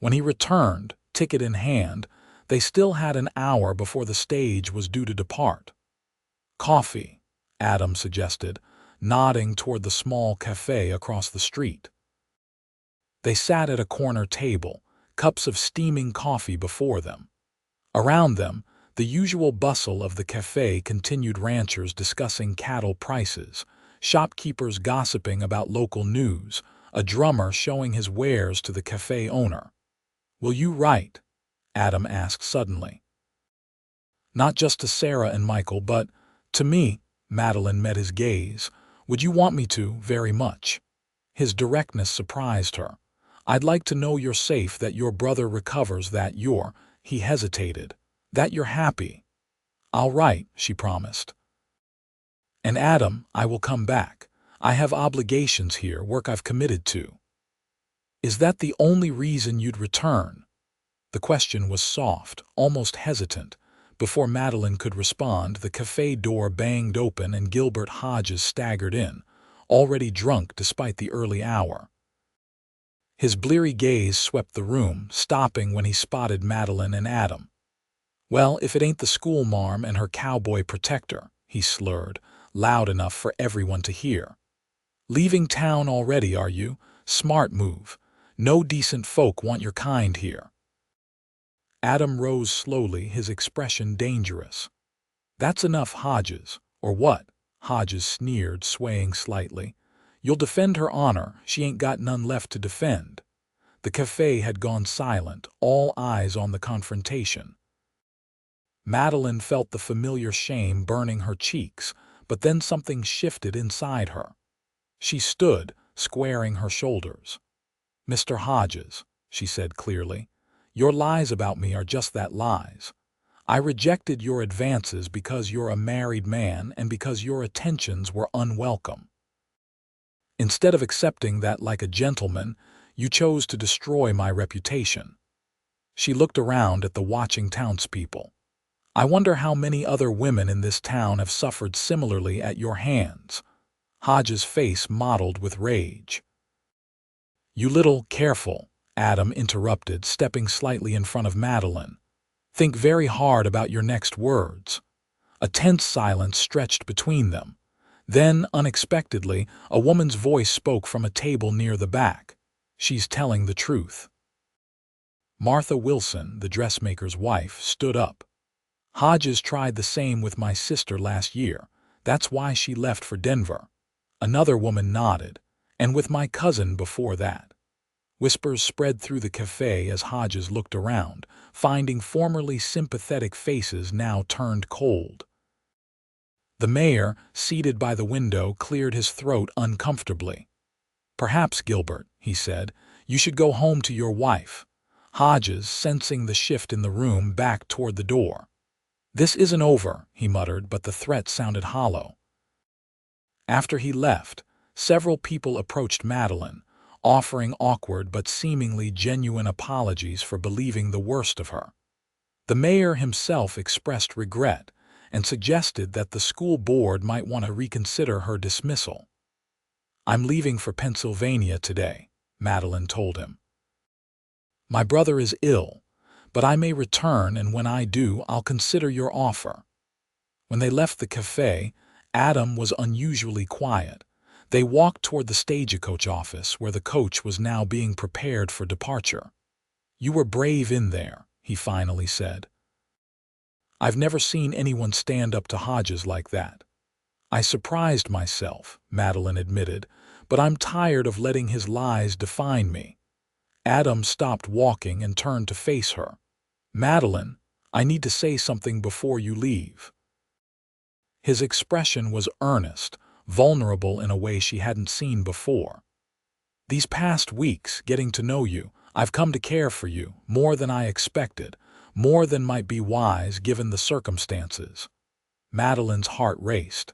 When he returned, ticket in hand, they still had an hour before the stage was due to depart. "Coffee," Adam suggested, nodding toward the small cafe across the street. They sat at a corner table, cups of steaming coffee before them. Around them, the usual bustle of the cafe continued, ranchers discussing cattle prices, shopkeepers gossiping about local news, a drummer showing his wares to the cafe owner. "Will you write?" Adam asked suddenly. "Not just to Sarah and Michael, but to me." Madeline met his gaze. "Would you want me to, very much?" His directness surprised her. "I'd like to know you're safe, that your brother recovers, that you're—" He hesitated. "That you're happy." "I'll write," she promised. "And Adam, I will come back. I have obligations here, work I've committed to." "Is that the only reason you'd return?" The question was soft, almost hesitant. Before Madeline could respond, the cafe door banged open and Gilbert Hodges staggered in, already drunk despite the early hour. His bleary gaze swept the room, stopping when he spotted Madeline and Adam. "Well, if it ain't the schoolmarm and her cowboy protector," he slurred, loud enough for everyone to hear. "Leaving town already, are you? Smart move. No decent folk want your kind here." Adam rose slowly, his expression dangerous. "That's enough, Hodges." "Or what?" Hodges sneered, swaying slightly. "You'll defend her honor. She ain't got none left to defend." The cafe had gone silent, all eyes on the confrontation. Madeline felt the familiar shame burning her cheeks, but then something shifted inside her. She stood, squaring her shoulders. "Mr. Hodges," she said clearly, "your lies about me are just that, lies. I rejected your advances because you're a married man and because your attentions were unwelcome. Instead of accepting that like a gentleman, you chose to destroy my reputation." She looked around at the watching townspeople. "I wonder how many other women in this town have suffered similarly at your hands." Hodges' face mottled with rage. "You little careful," Adam interrupted, stepping slightly in front of Madeline. "Think very hard about your next words." A tense silence stretched between them. Then, unexpectedly, a woman's voice spoke from a table near the back. "She's telling the truth." Martha Wilson, the dressmaker's wife, stood up. "Hodges tried the same with my sister last year. That's why she left for Denver." Another woman nodded. "And with my cousin before that." Whispers spread through the cafe as Hodges looked around, finding formerly sympathetic faces now turned cold. The mayor, seated by the window, cleared his throat uncomfortably. "Perhaps, Gilbert," he said, "you should go home to your wife." Hodges, sensing the shift in the room, backed toward the door. "This isn't over," he muttered, but the threat sounded hollow. After he left, several people approached Madeline, offering awkward but seemingly genuine apologies for believing the worst of her. The mayor himself expressed regret and suggested that the school board might want to reconsider her dismissal. "I'm leaving for Pennsylvania today," Madeline told him. "My brother is ill, but I may return, and when I do, I'll consider your offer." When they left the cafe, Adam was unusually quiet. They walked toward the stagecoach office, where the coach was now being prepared for departure. "You were brave in there," he finally said. "I've never seen anyone stand up to Hodges like that." "I surprised myself," Madeline admitted, "but I'm tired of letting his lies define me." Adam stopped walking and turned to face her. "Madeline, I need to say something before you leave." His expression was earnest, vulnerable in a way she hadn't seen before. "These past weeks, getting to know you, I've come to care for you, more than I expected, more than might be wise given the circumstances." Madeline's heart raced.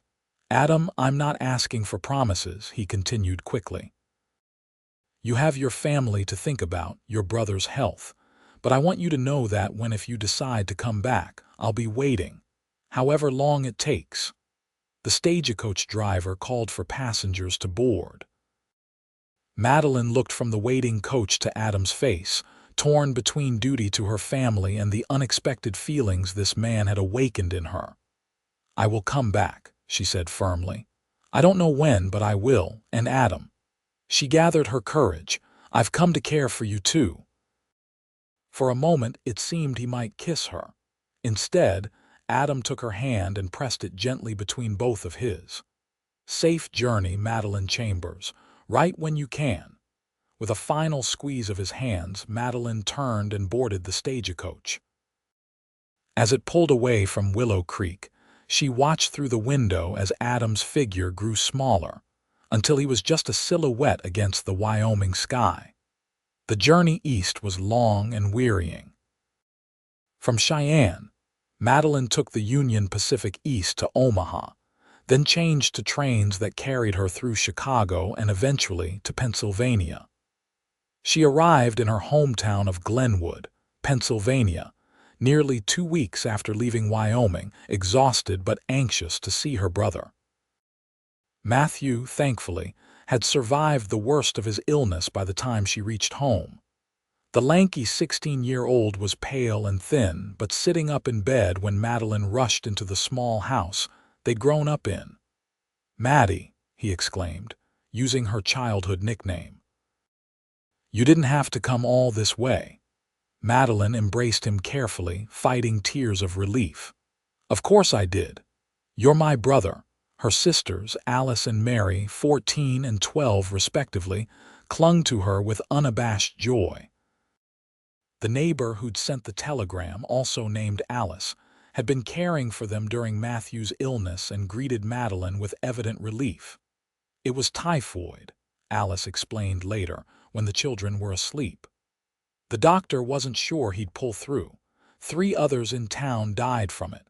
"Adam, I'm not asking for promises," he continued quickly. "You have your family to think about, your brother's health, but I want you to know that if you decide to come back, I'll be waiting, however long it takes." The stagecoach driver called for passengers to board. Madeline looked from the waiting coach to Adam's face, torn between duty to her family and the unexpected feelings this man had awakened in her. "I will come back," she said firmly. "I don't know when, but I will, and Adam." She gathered her courage. "I've come to care for you too." For a moment it seemed he might kiss her. Instead, Adam took her hand and pressed it gently between both of his. "Safe journey, Madeline Chambers. Right when you can." With a final squeeze of his hands, Madeline turned and boarded the stagecoach. As it pulled away from Willow Creek, she watched through the window as Adam's figure grew smaller, until he was just a silhouette against the Wyoming sky. The journey east was long and wearying. From Cheyenne, Madeline took the Union Pacific east to Omaha, then changed to trains that carried her through Chicago and eventually to Pennsylvania. She arrived in her hometown of Glenwood, Pennsylvania, nearly 2 weeks after leaving Wyoming, exhausted but anxious to see her brother. Matthew, thankfully, had survived the worst of his illness by the time she reached home. The lanky 16-year-old was pale and thin, but sitting up in bed when Madeline rushed into the small house they'd grown up in. "Maddie," he exclaimed, using her childhood nickname. "You didn't have to come all this way." Madeline embraced him carefully, fighting tears of relief. "Of course I did. You're my brother." Her sisters, Alice and Mary, 14 and 12 respectively, clung to her with unabashed joy. The neighbor who'd sent the telegram, also named Alice, had been caring for them during Matthew's illness and greeted Madeline with evident relief. "It was typhoid," Alice explained later, when the children were asleep. "The doctor wasn't sure he'd pull through. 3 others in town died from it."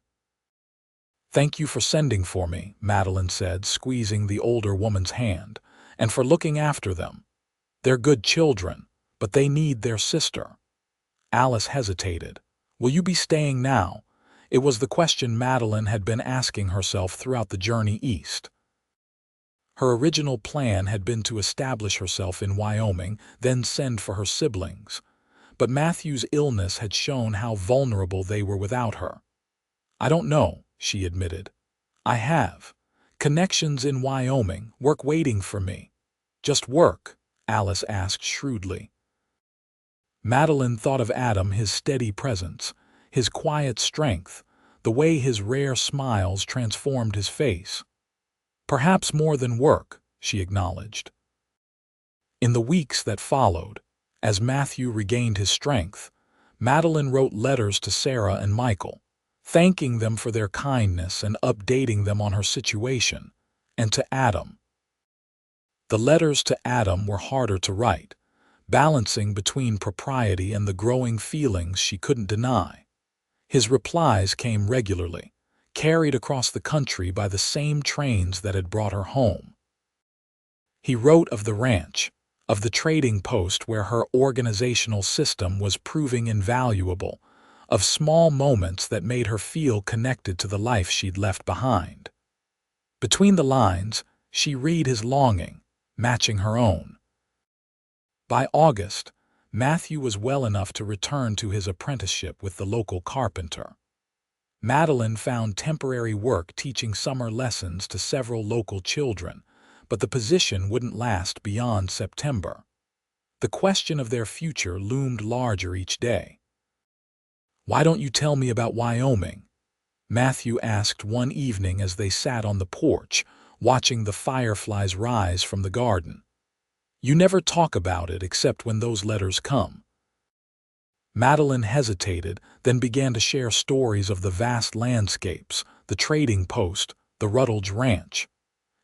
"Thank you for sending for me," Madeline said, squeezing the older woman's hand, "and for looking after them. They're good children, but they need their sister." Alice hesitated. "Will you be staying now?" It was the question Madeline had been asking herself throughout the journey east. Her original plan had been to establish herself in Wyoming, then send for her siblings. But Matthew's illness had shown how vulnerable they were without her. "I don't know," she admitted. "I have connections in Wyoming, work waiting for me." "Just work?" Alice asked shrewdly. Madeline thought of Adam, his steady presence, his quiet strength, the way his rare smiles transformed his face. "Perhaps more than work," she acknowledged. In the weeks that followed, as Matthew regained his strength, Madeline wrote letters to Sarah and Michael, thanking them for their kindness and updating them on her situation, and to Adam. The letters to Adam were harder to write, balancing between propriety and the growing feelings she couldn't deny. His replies came regularly, carried across the country by the same trains that had brought her home. He wrote of the ranch, of the trading post where her organizational system was proving invaluable, of small moments that made her feel connected to the life she'd left behind. Between the lines, she read his longing, matching her own. By August, Matthew was well enough to return to his apprenticeship with the local carpenter. Madeline found temporary work teaching summer lessons to several local children, but the position wouldn't last beyond September. The question of their future loomed larger each day. "Why don't you tell me about Wyoming?" Matthew asked one evening as they sat on the porch, watching the fireflies rise from the garden. "You never talk about it except when those letters come." Madeline hesitated, then began to share stories of the vast landscapes, the trading post, the Rutledge ranch.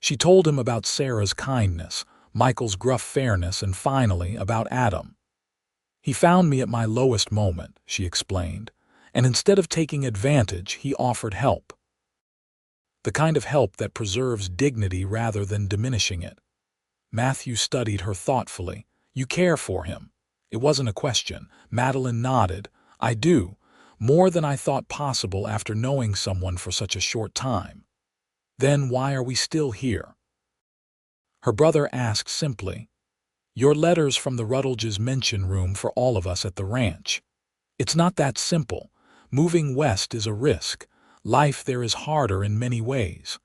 She told him about Sarah's kindness, Michael's gruff fairness, and finally about Adam. "He found me at my lowest moment," she explained, "and instead of taking advantage, he offered help. The kind of help that preserves dignity rather than diminishing it." Matthew studied her thoughtfully. "You care for him?" It wasn't a question. Madeline nodded. "I do, more than I thought possible after knowing someone for such a short time." "Then why are we still here?" Her brother asked simply. "Your letters from the Rutledges mention room for all of us at the ranch. It's not that simple. Moving west is a risk. Life there is harder in many ways."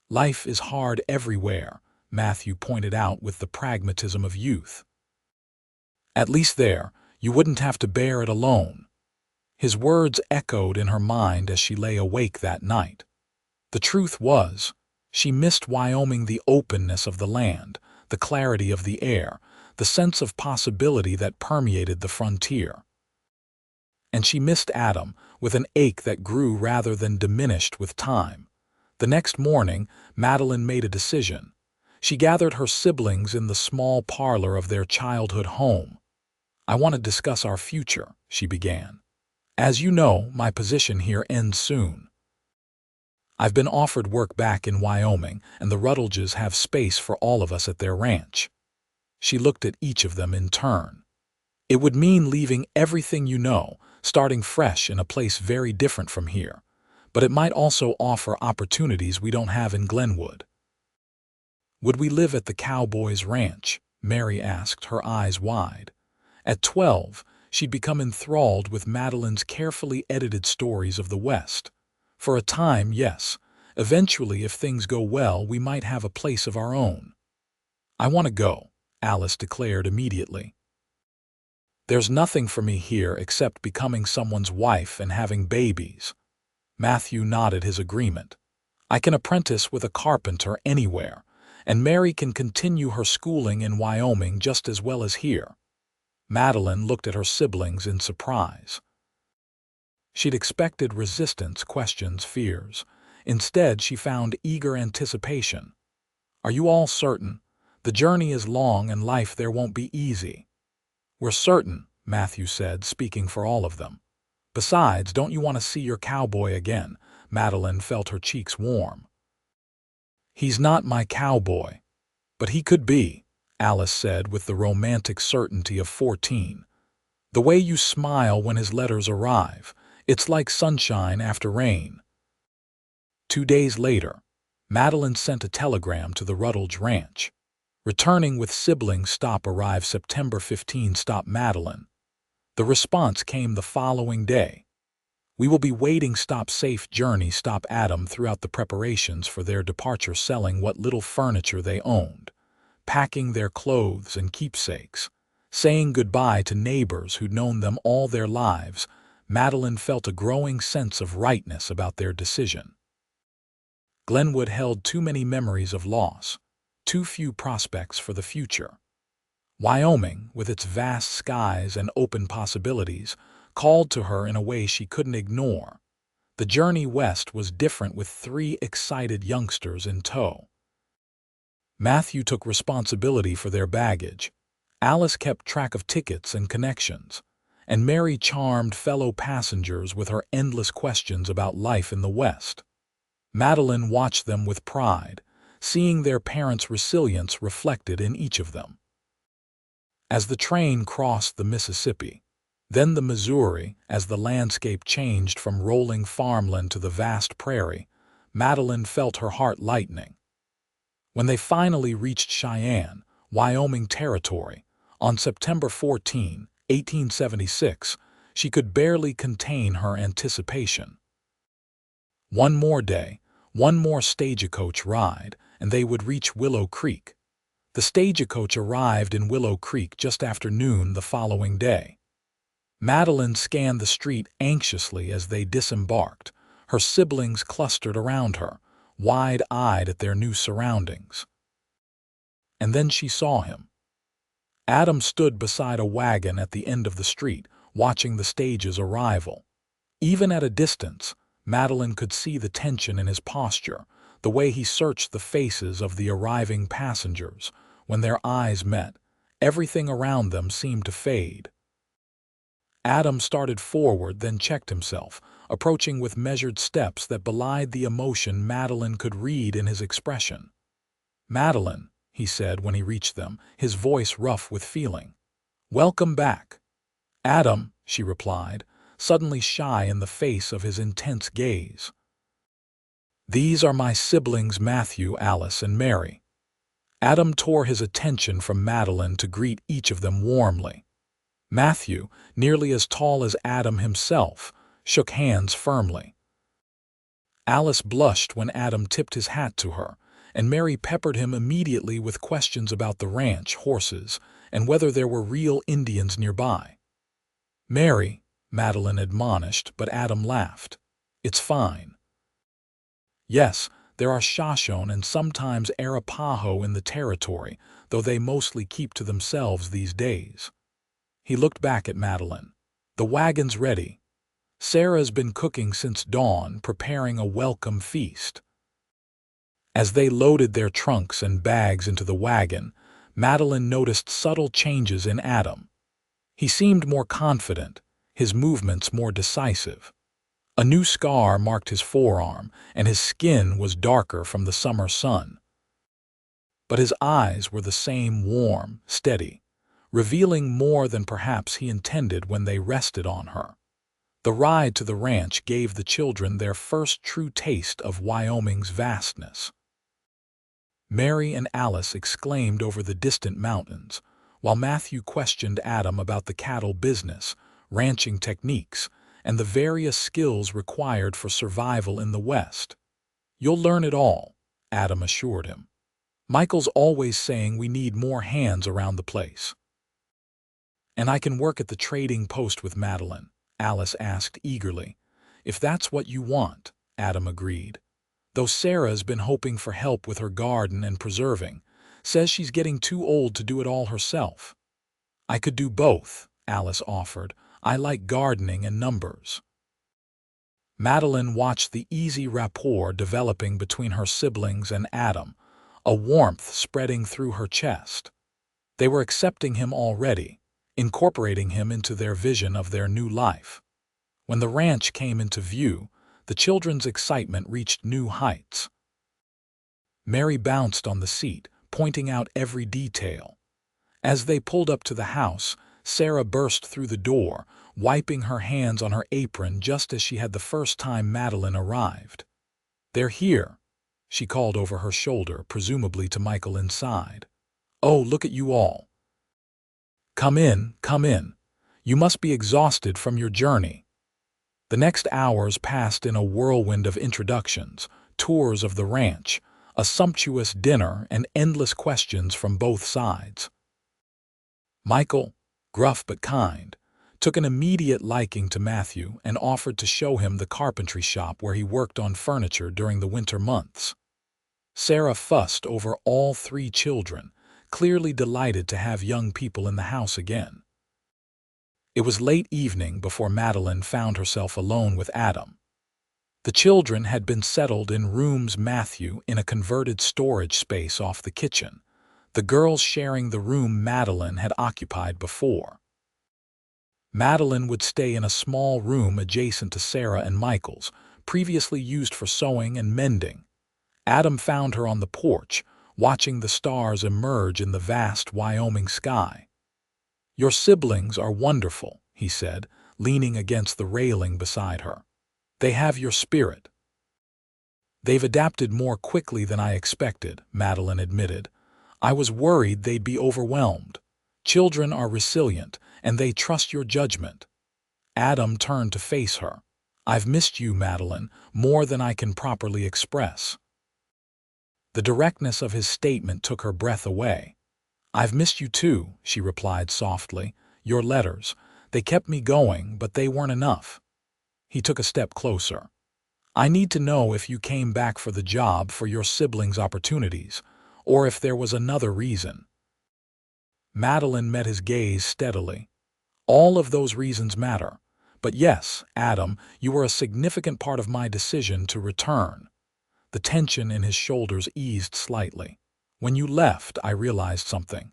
"Life is hard everywhere," Matthew pointed out with the pragmatism of youth. "At least there, you wouldn't have to bear it alone." His words echoed in her mind as she lay awake that night. The truth was, she missed Wyoming, the openness of the land, the clarity of the air, the sense of possibility that permeated the frontier. And she missed Adam with an ache that grew rather than diminished with time. The next morning, Madeline made a decision. She gathered her siblings in the small parlor of their childhood home. "I want to discuss our future," she began. "As you know, my position here ends soon. I've been offered work back in Wyoming, and the Rutledges have space for all of us at their ranch." She looked at each of them in turn. "It would mean leaving everything you know, starting fresh in a place very different from here, but it might also offer opportunities we don't have in Glenwood." Would we live at the Cowboy's ranch? Mary asked, her eyes wide. At 12, she'd become enthralled with Madeline's carefully edited stories of the West. For a time, yes. Eventually, if things go well, we might have a place of our own. I want to go, Alice declared immediately. There's nothing for me here except becoming someone's wife and having babies. Matthew nodded his agreement. I can apprentice with a carpenter anywhere, and Mary can continue her schooling in Wyoming just as well as here. Madeline looked at her siblings in surprise. She'd expected resistance, questions, fears. Instead, she found eager anticipation. Are you all certain? The journey is long and life there won't be easy. We're certain, Matthew said, speaking for all of them. Besides, don't you want to see your cowboy again? Madeline felt her cheeks warm. He's not my cowboy. But he could be, Alice said with the romantic certainty of 14. The way you smile when his letters arrive, it's like sunshine after rain. 2 days later, Madeline sent a telegram to the Rutledge ranch. Returning with siblings, stop arrive September 15, stop Madeline. The response came the following day. We will be waiting, stop, safe journey, stop Adam. Throughout the preparations for their departure, selling what little furniture they owned, packing their clothes and keepsakes, saying goodbye to neighbors who'd known them all their lives, Madeline felt a growing sense of rightness about their decision. Glenwood held too many memories of loss, too few prospects for the future. Wyoming, with its vast skies and open possibilities, called to her in a way she couldn't ignore. The journey west was different with 3 excited youngsters in tow. Matthew took responsibility for their baggage. Alice kept track of tickets and connections, and Mary charmed fellow passengers with her endless questions about life in the West. Madeline watched them with pride, seeing their parents' resilience reflected in each of them. As the train crossed the Mississippi, then the Missouri, as the landscape changed from rolling farmland to the vast prairie, Madeline felt her heart lightening. When they finally reached Cheyenne, Wyoming territory, on September 14, 1876, she could barely contain her anticipation. One more day, one more stagecoach ride, and they would reach Willow Creek. The stagecoach arrived in Willow Creek just after noon the following day. Madeline scanned the street anxiously as they disembarked, her siblings clustered around her, wide-eyed at their new surroundings. And then she saw him. Adam stood beside a wagon at the end of the street, watching the stage's arrival. Even at a distance, Madeline could see the tension in his posture, the way he searched the faces of the arriving passengers. When their eyes met, everything around them seemed to fade. Adam started forward, then checked himself, approaching with measured steps that belied the emotion Madeline could read in his expression. "Madeline," he said when he reached them, his voice rough with feeling. "Welcome back." "Adam," she replied, suddenly shy in the face of his intense gaze. "These are my siblings Matthew, Alice, and Mary." Adam tore his attention from Madeline to greet each of them warmly. Matthew, nearly as tall as Adam himself, shook hands firmly. Alice blushed when Adam tipped his hat to her, and Mary peppered him immediately with questions about the ranch, horses, and whether there were real Indians nearby. "Mary," Madeline admonished, but Adam laughed. "It's fine." "Yes, there are Shoshone and sometimes Arapaho in the territory, though they mostly keep to themselves these days." He looked back at Madeline. "The wagon's ready. Sarah's been cooking since dawn, preparing a welcome feast." As they loaded their trunks and bags into the wagon, Madeline noticed subtle changes in Adam. He seemed more confident, his movements more decisive. A new scar marked his forearm, and his skin was darker from the summer sun. But his eyes were the same, warm, steady, revealing more than perhaps he intended when they rested on her. The ride to the ranch gave the children their first true taste of Wyoming's vastness. Mary and Alice exclaimed over the distant mountains, while Matthew questioned Adam about the cattle business, ranching techniques, and the various skills required for survival in the West. "You'll learn it all," Adam assured him. "Michael's always saying we need more hands around the place." "And I can work at the trading post with Madeline?" Alice asked eagerly. "If that's what you want," Adam agreed. "Though Sarah's been hoping for help with her garden and preserving, says she's getting too old to do it all herself." "I could do both," Alice offered. "I like gardening and numbers." Madeline watched the easy rapport developing between her siblings and Adam, a warmth spreading through her chest. They were accepting him already, incorporating him into their vision of their new life. When the ranch came into view, the children's excitement reached new heights. Mary bounced on the seat, pointing out every detail. As they pulled up to the house, Sarah burst through the door, wiping her hands on her apron just as she had the first time Madeline arrived. "They're here," she called over her shoulder, presumably to Michael inside. "Oh, look at you all. Come in, come in. You must be exhausted from your journey." The next hours passed in a whirlwind of introductions, tours of the ranch, a sumptuous dinner, and endless questions from both sides. Michael, gruff but kind, took an immediate liking to Matthew and offered to show him the carpentry shop where he worked on furniture during the winter months. Sarah fussed over all three children, clearly delighted to have young people in the house again. It was late evening before Madeline found herself alone with Adam. The children had been settled in rooms, Matthew in a converted storage space off the kitchen, the girls sharing the room Madeline had occupied before. Madeline would stay in a small room adjacent to Sarah and Michael's, previously used for sewing and mending. Adam found her on the porch, watching the stars emerge in the vast Wyoming sky. "Your siblings are wonderful," he said, leaning against the railing beside her. "They have your spirit." "They've adapted more quickly than I expected," Madeline admitted. "I was worried they'd be overwhelmed. Children are resilient, and they trust your judgment." Adam turned to face her. "I've missed you, Madeline, more than I can properly express." The directness of his statement took her breath away. "I've missed you too," she replied softly. "Your letters, they kept me going, but they weren't enough." He took a step closer. "I need to know if you came back for the job for your siblings' opportunities, or if there was another reason." Madeline met his gaze steadily. "All of those reasons matter. But yes, Adam, you were a significant part of my decision to return." The tension in his shoulders eased slightly. "When you left, I realized something.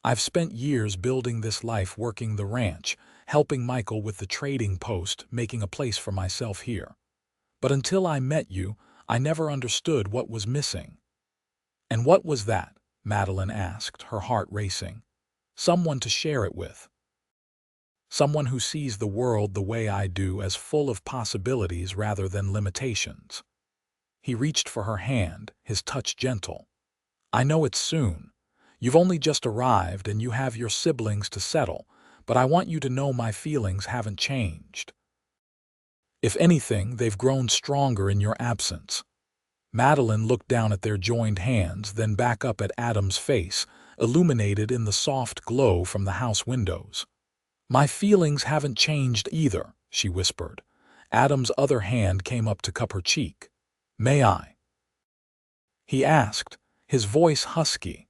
I've spent years building this life, working the ranch, helping Michael with the trading post, making a place for myself here. But until I met you, I never understood what was missing." "And what was that?" Madeline asked, her heart racing. "Someone to share it with. Someone who sees the world the way I do, as full of possibilities rather than limitations." He reached for her hand, his touch gentle. "I know it's soon. You've only just arrived and you have your siblings to settle, but I want you to know my feelings haven't changed. If anything, they've grown stronger in your absence." Madeline looked down at their joined hands, then back up at Adam's face, illuminated in the soft glow from the house windows. "My feelings haven't changed either," she whispered. Adam's other hand came up to cup her cheek. "May I?" he asked, his voice husky.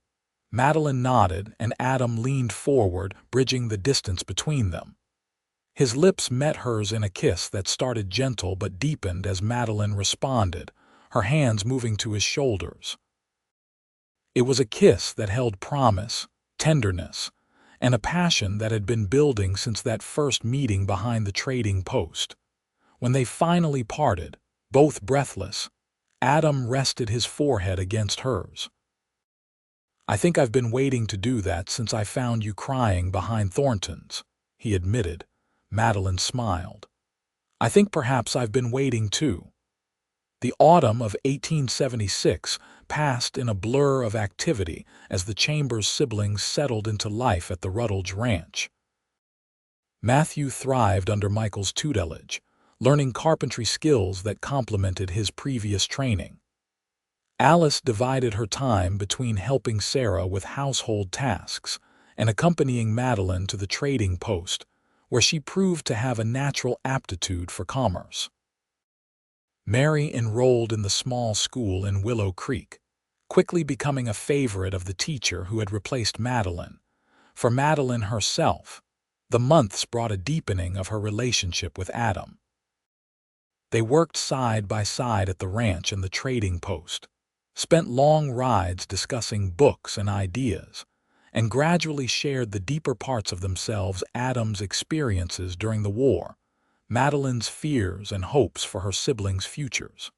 Madeline nodded, and Adam leaned forward, bridging the distance between them. His lips met hers in a kiss that started gentle but deepened as Madeline responded, her hands moving to his shoulders. It was a kiss that held promise, tenderness, and a passion that had been building since that first meeting behind the trading post. When they finally parted, both breathless, Adam rested his forehead against hers. "I think I've been waiting to do that since I found you crying behind Thornton's," he admitted. Madeline smiled. "I think perhaps I've been waiting too." The autumn of 1876 passed in a blur of activity as the Chambers siblings settled into life at the Rutledge ranch. Matthew thrived under Michael's tutelage, learning carpentry skills that complemented his previous training. Alice divided her time between helping Sarah with household tasks and accompanying Madeline to the trading post, where she proved to have a natural aptitude for commerce. Mary enrolled in the small school in Willow Creek, quickly becoming a favorite of the teacher who had replaced Madeline. For Madeline herself, the months brought a deepening of her relationship with Adam. They worked side by side at the ranch and the trading post, spent long rides discussing books and ideas, and gradually shared the deeper parts of themselves: Adam's experiences during the war, Madeline's fears and hopes for her siblings' futures.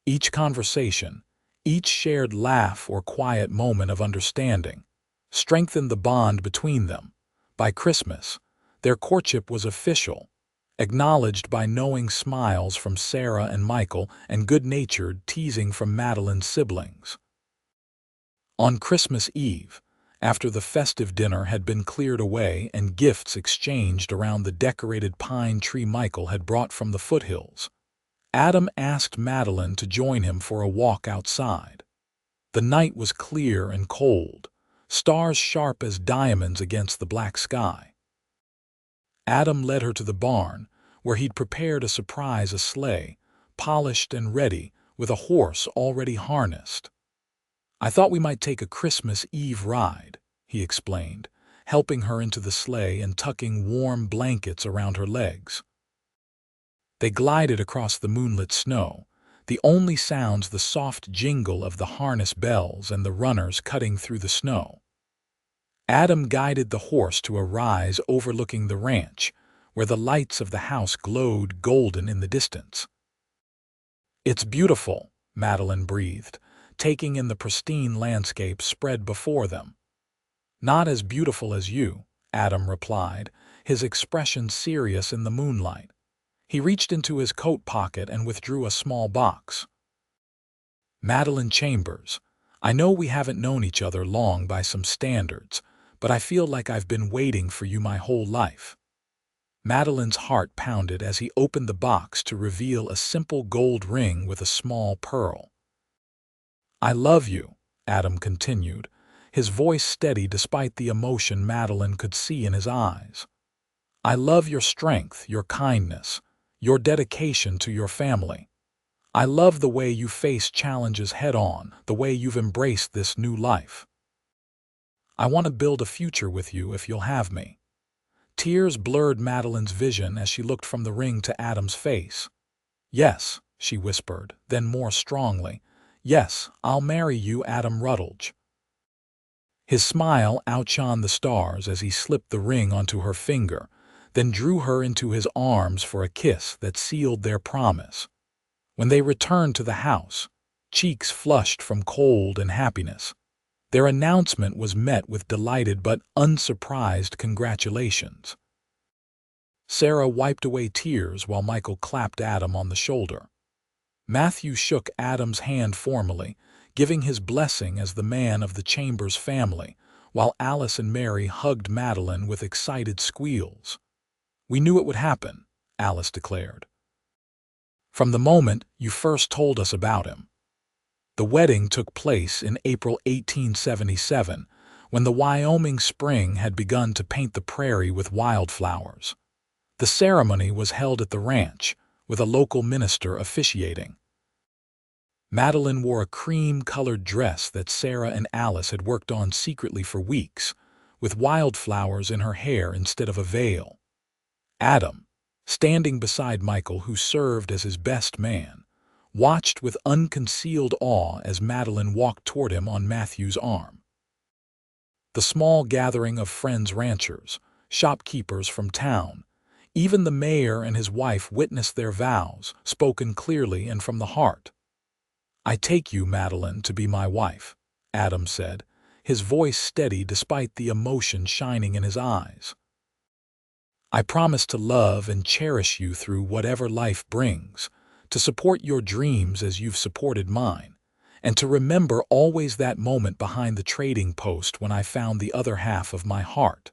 Each conversation, each shared laugh or quiet moment of understanding, strengthened the bond between them. By Christmas, their courtship was official, acknowledged by knowing smiles from Sarah and Michael and good-natured teasing from Madeline's siblings. On Christmas Eve, after the festive dinner had been cleared away and gifts exchanged around the decorated pine tree Michael had brought from the foothills, Adam asked Madeline to join him for a walk outside. The night was clear and cold, stars sharp as diamonds against the black sky. Adam led her to the barn, where he'd prepared a surprise: a sleigh, polished and ready, with a horse already harnessed. "I thought we might take a Christmas Eve ride," he explained, helping her into the sleigh and tucking warm blankets around her legs. They glided across the moonlit snow, the only sounds the soft jingle of the harness bells and the runners cutting through the snow. Adam guided the horse to a rise overlooking the ranch, where the lights of the house glowed golden in the distance. "It's beautiful," Madeline breathed, taking in the pristine landscape spread before them. "Not as beautiful as you," Adam replied, his expression serious in the moonlight. He reached into his coat pocket and withdrew a small box. "Madeline Chambers, I know we haven't known each other long by some standards, but I feel like I've been waiting for you my whole life." Madeline's heart pounded as he opened the box to reveal a simple gold ring with a small pearl. "I love you," Adam continued, his voice steady despite the emotion Madeline could see in his eyes. "I love your strength, your kindness, your dedication to your family. I love the way you face challenges head-on, the way you've embraced this new life. I want to build a future with you if you'll have me." Tears blurred Madeline's vision as she looked from the ring to Adam's face. "Yes," she whispered, then more strongly, "yes, I'll marry you, Adam Rutledge." His smile outshone the stars as he slipped the ring onto her finger, then drew her into his arms for a kiss that sealed their promise. When they returned to the house, cheeks flushed from cold and happiness, their announcement was met with delighted but unsurprised congratulations. Sarah wiped away tears while Michael clapped Adam on the shoulder. Matthew shook Adam's hand formally, giving his blessing as the man of the Chambers family, while Alice and Mary hugged Madeline with excited squeals. "We knew it would happen," Alice declared. "From the moment you first told us about him." The wedding took place in April 1877, when the Wyoming spring had begun to paint the prairie with wildflowers. The ceremony was held at the ranch, with a local minister officiating. Madeline wore a cream-colored dress that Sarah and Alice had worked on secretly for weeks, with wildflowers in her hair instead of a veil. Adam, standing beside Michael, who served as his best man, watched with unconcealed awe as Madeline walked toward him on Matthew's arm. The small gathering of friends, ranchers, shopkeepers from town, even the mayor and his wife witnessed their vows, spoken clearly and from the heart. "I take you, Madeline, to be my wife," Adam said, his voice steady despite the emotion shining in his eyes. "I promise to love and cherish you through whatever life brings, to support your dreams as you've supported mine, and to remember always that moment behind the trading post when I found the other half of my heart.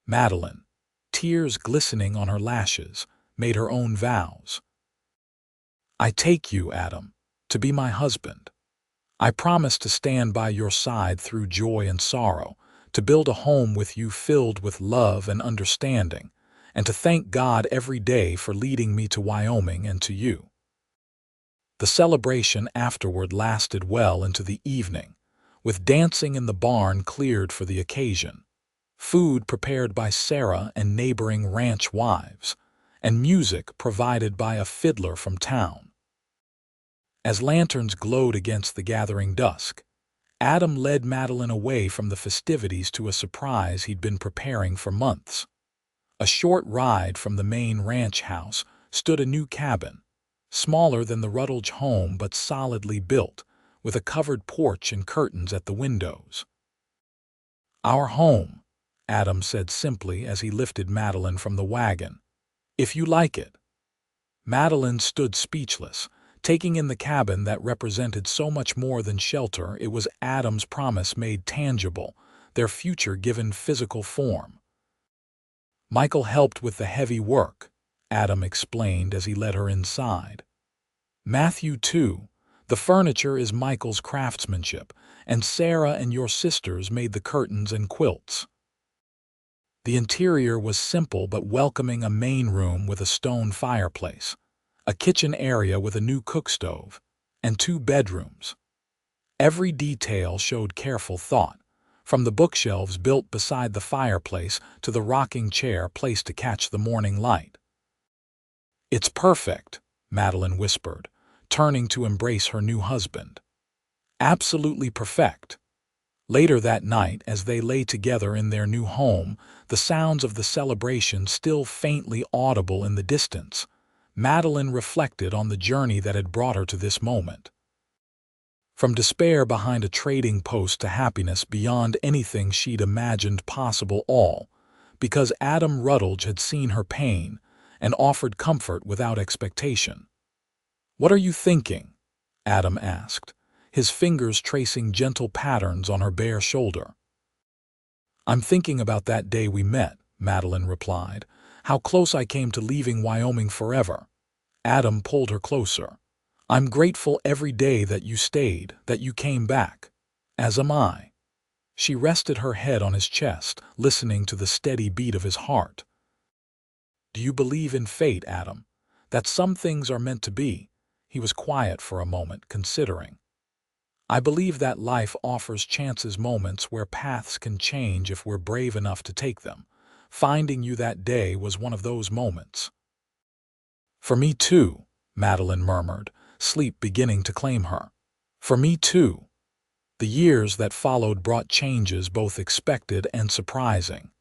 Madeline, tears glistening on her lashes, made her own vows. I take you, Adam, to be my husband. I promise to stand by your side through joy and sorrow, to build a home with you filled with love and understanding, and to thank God every day for leading me to Wyoming and to you. The celebration afterward lasted well into the evening, with dancing in the barn cleared for the occasion, food prepared by Sarah and neighboring ranch wives, and music provided by a fiddler from town. As lanterns glowed against the gathering dusk, Adam led Madeline away from the festivities to a surprise he'd been preparing for months. A short ride from the main ranch house stood a new cabin, smaller than the Rutledge home but solidly built, with a covered porch and curtains at the windows. "Our home," Adam said simply as he lifted Madeline from the wagon. "If you like it." Madeline stood speechless, taking in the cabin that represented so much more than shelter. It was Adam's promise made tangible, their future given physical form. "Michael helped with the heavy work," Adam explained as he led her inside. "Matthew, too. The furniture is Michael's craftsmanship, and Sarah and your sisters made the curtains and quilts." The interior was simple but welcoming: a main room with a stone fireplace, a kitchen area with a new cook stove, and 2 bedrooms. Every detail showed careful thought, from the bookshelves built beside the fireplace to the rocking chair placed to catch the morning light. "It's perfect," Madeline whispered, turning to embrace her new husband. "Absolutely perfect." Later that night, as they lay together in their new home, the sounds of the celebration still faintly audible in the distance, Madeline reflected on the journey that had brought her to this moment. From despair behind a trading post to happiness beyond anything she'd imagined possible, all because Adam Rutledge had seen her pain and offered comfort without expectation. "What are you thinking?" Adam asked, his fingers tracing gentle patterns on her bare shoulder. "I'm thinking about that day we met," Madeline replied, "how close I came to leaving Wyoming forever." Adam pulled her closer. "I'm grateful every day that you stayed, that you came back. As am I." She rested her head on his chest, listening to the steady beat of his heart. "Do you believe in fate, Adam? That some things are meant to be?" He was quiet for a moment, considering. "I believe that life offers chances, moments where paths can change if we're brave enough to take them. Finding you that day was one of those moments." "For me too," Madeline murmured, sleep beginning to claim her. "For me too." The years that followed brought changes both expected and surprising.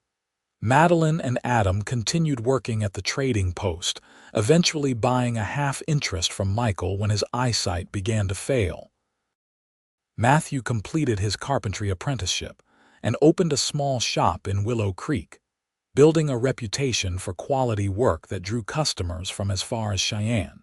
Madeline and Adam continued working at the trading post, eventually buying a half interest from Michael when his eyesight began to fail. Matthew completed his carpentry apprenticeship and opened a small shop in Willow Creek, building a reputation for quality work that drew customers from as far as Cheyenne.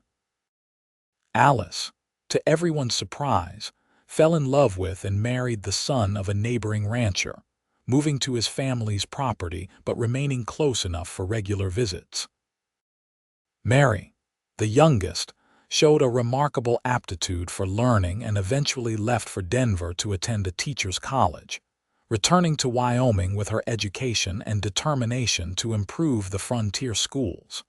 Alice, to everyone's surprise, fell in love with and married the son of a neighboring rancher, moving to his family's property but remaining close enough for regular visits. Mary, the youngest, showed a remarkable aptitude for learning and eventually left for Denver to attend a teacher's college, returning to Wyoming with her education and determination to improve the frontier schools.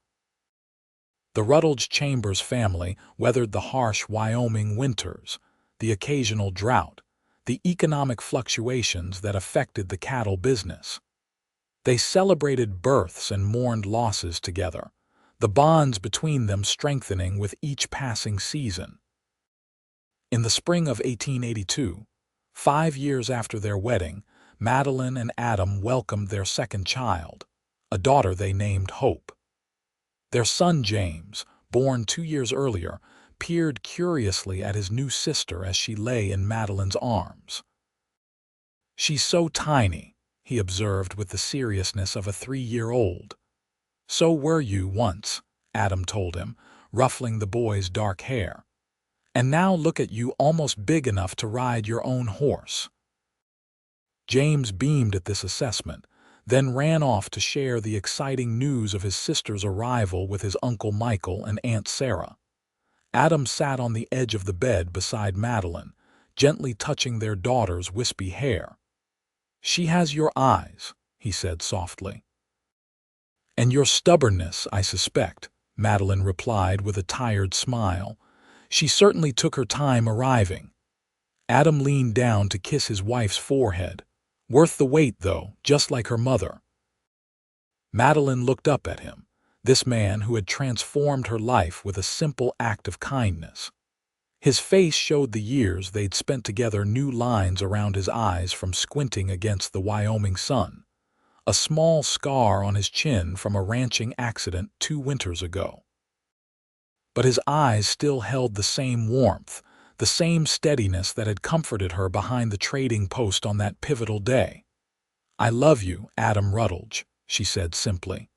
The Madeline Chambers family weathered the harsh Wyoming winters, the occasional drought, the economic fluctuations that affected the cattle business. They celebrated births and mourned losses together, the bonds between them strengthening with each passing season. In the spring of 1882, 5 years after their wedding, Madeline and Adam welcomed their second child, a daughter they named Hope. Their son James, born 2 years earlier, peered curiously at his new sister as she lay in Madeline's arms. "She's so tiny," he observed with the seriousness of a 3-year-old. "So were you once," Adam told him, ruffling the boy's dark hair. And now look at you, almost big enough to ride your own horse." James beamed at this assessment, then ran off to share the exciting news of his sister's arrival with his Uncle Michael and Aunt Sarah. Adam sat on the edge of the bed beside Madeline, gently touching their daughter's wispy hair. "She has your eyes," he said softly. "And your stubbornness, I suspect," Madeline replied with a tired smile. "She certainly took her time arriving." Adam leaned down to kiss his wife's forehead. "Worth the wait, though, just like her mother." Madeline looked up at him, this man who had transformed her life with a simple act of kindness. His face showed the years they'd spent together, new lines around his eyes from squinting against the Wyoming sun, a small scar on his chin from a ranching accident 2 winters ago. But his eyes still held the same warmth, the same steadiness that had comforted her behind the trading post on that pivotal day. "I love you, Adam Rutledge," she said simply.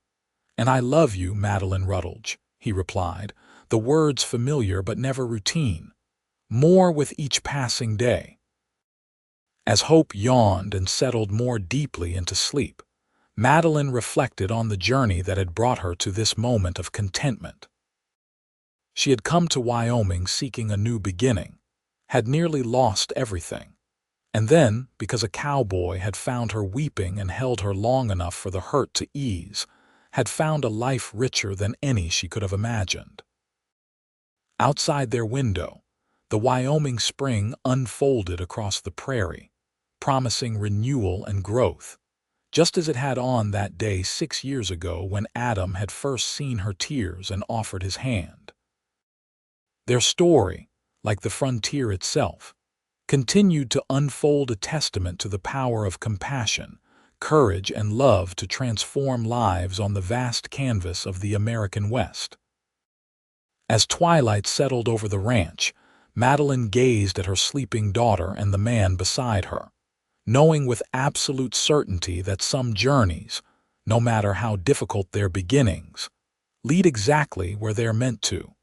"And I love you, Madeline Rutledge," he replied, the words familiar but never routine, more with each passing day. As hope yawned and settled more deeply into sleep, Madeline reflected on the journey that had brought her to this moment of contentment. She had come to Wyoming seeking a new beginning, had nearly lost everything, and then, because a cowboy had found her weeping and held her long enough for the hurt to ease, had found a life richer than any she could have imagined. Outside their window, the Wyoming spring unfolded across the prairie, promising renewal and growth, just as it had on that day 6 years ago when Adam had first seen her tears and offered his hand. Their story, like the frontier itself, continued to unfold, a testament to the power of compassion, courage, and love to transform lives on the vast canvas of the American West. As twilight settled over the ranch, Madeline gazed at her sleeping daughter and the man beside her, knowing with absolute certainty that some journeys, no matter how difficult their beginnings, lead exactly where they're meant to.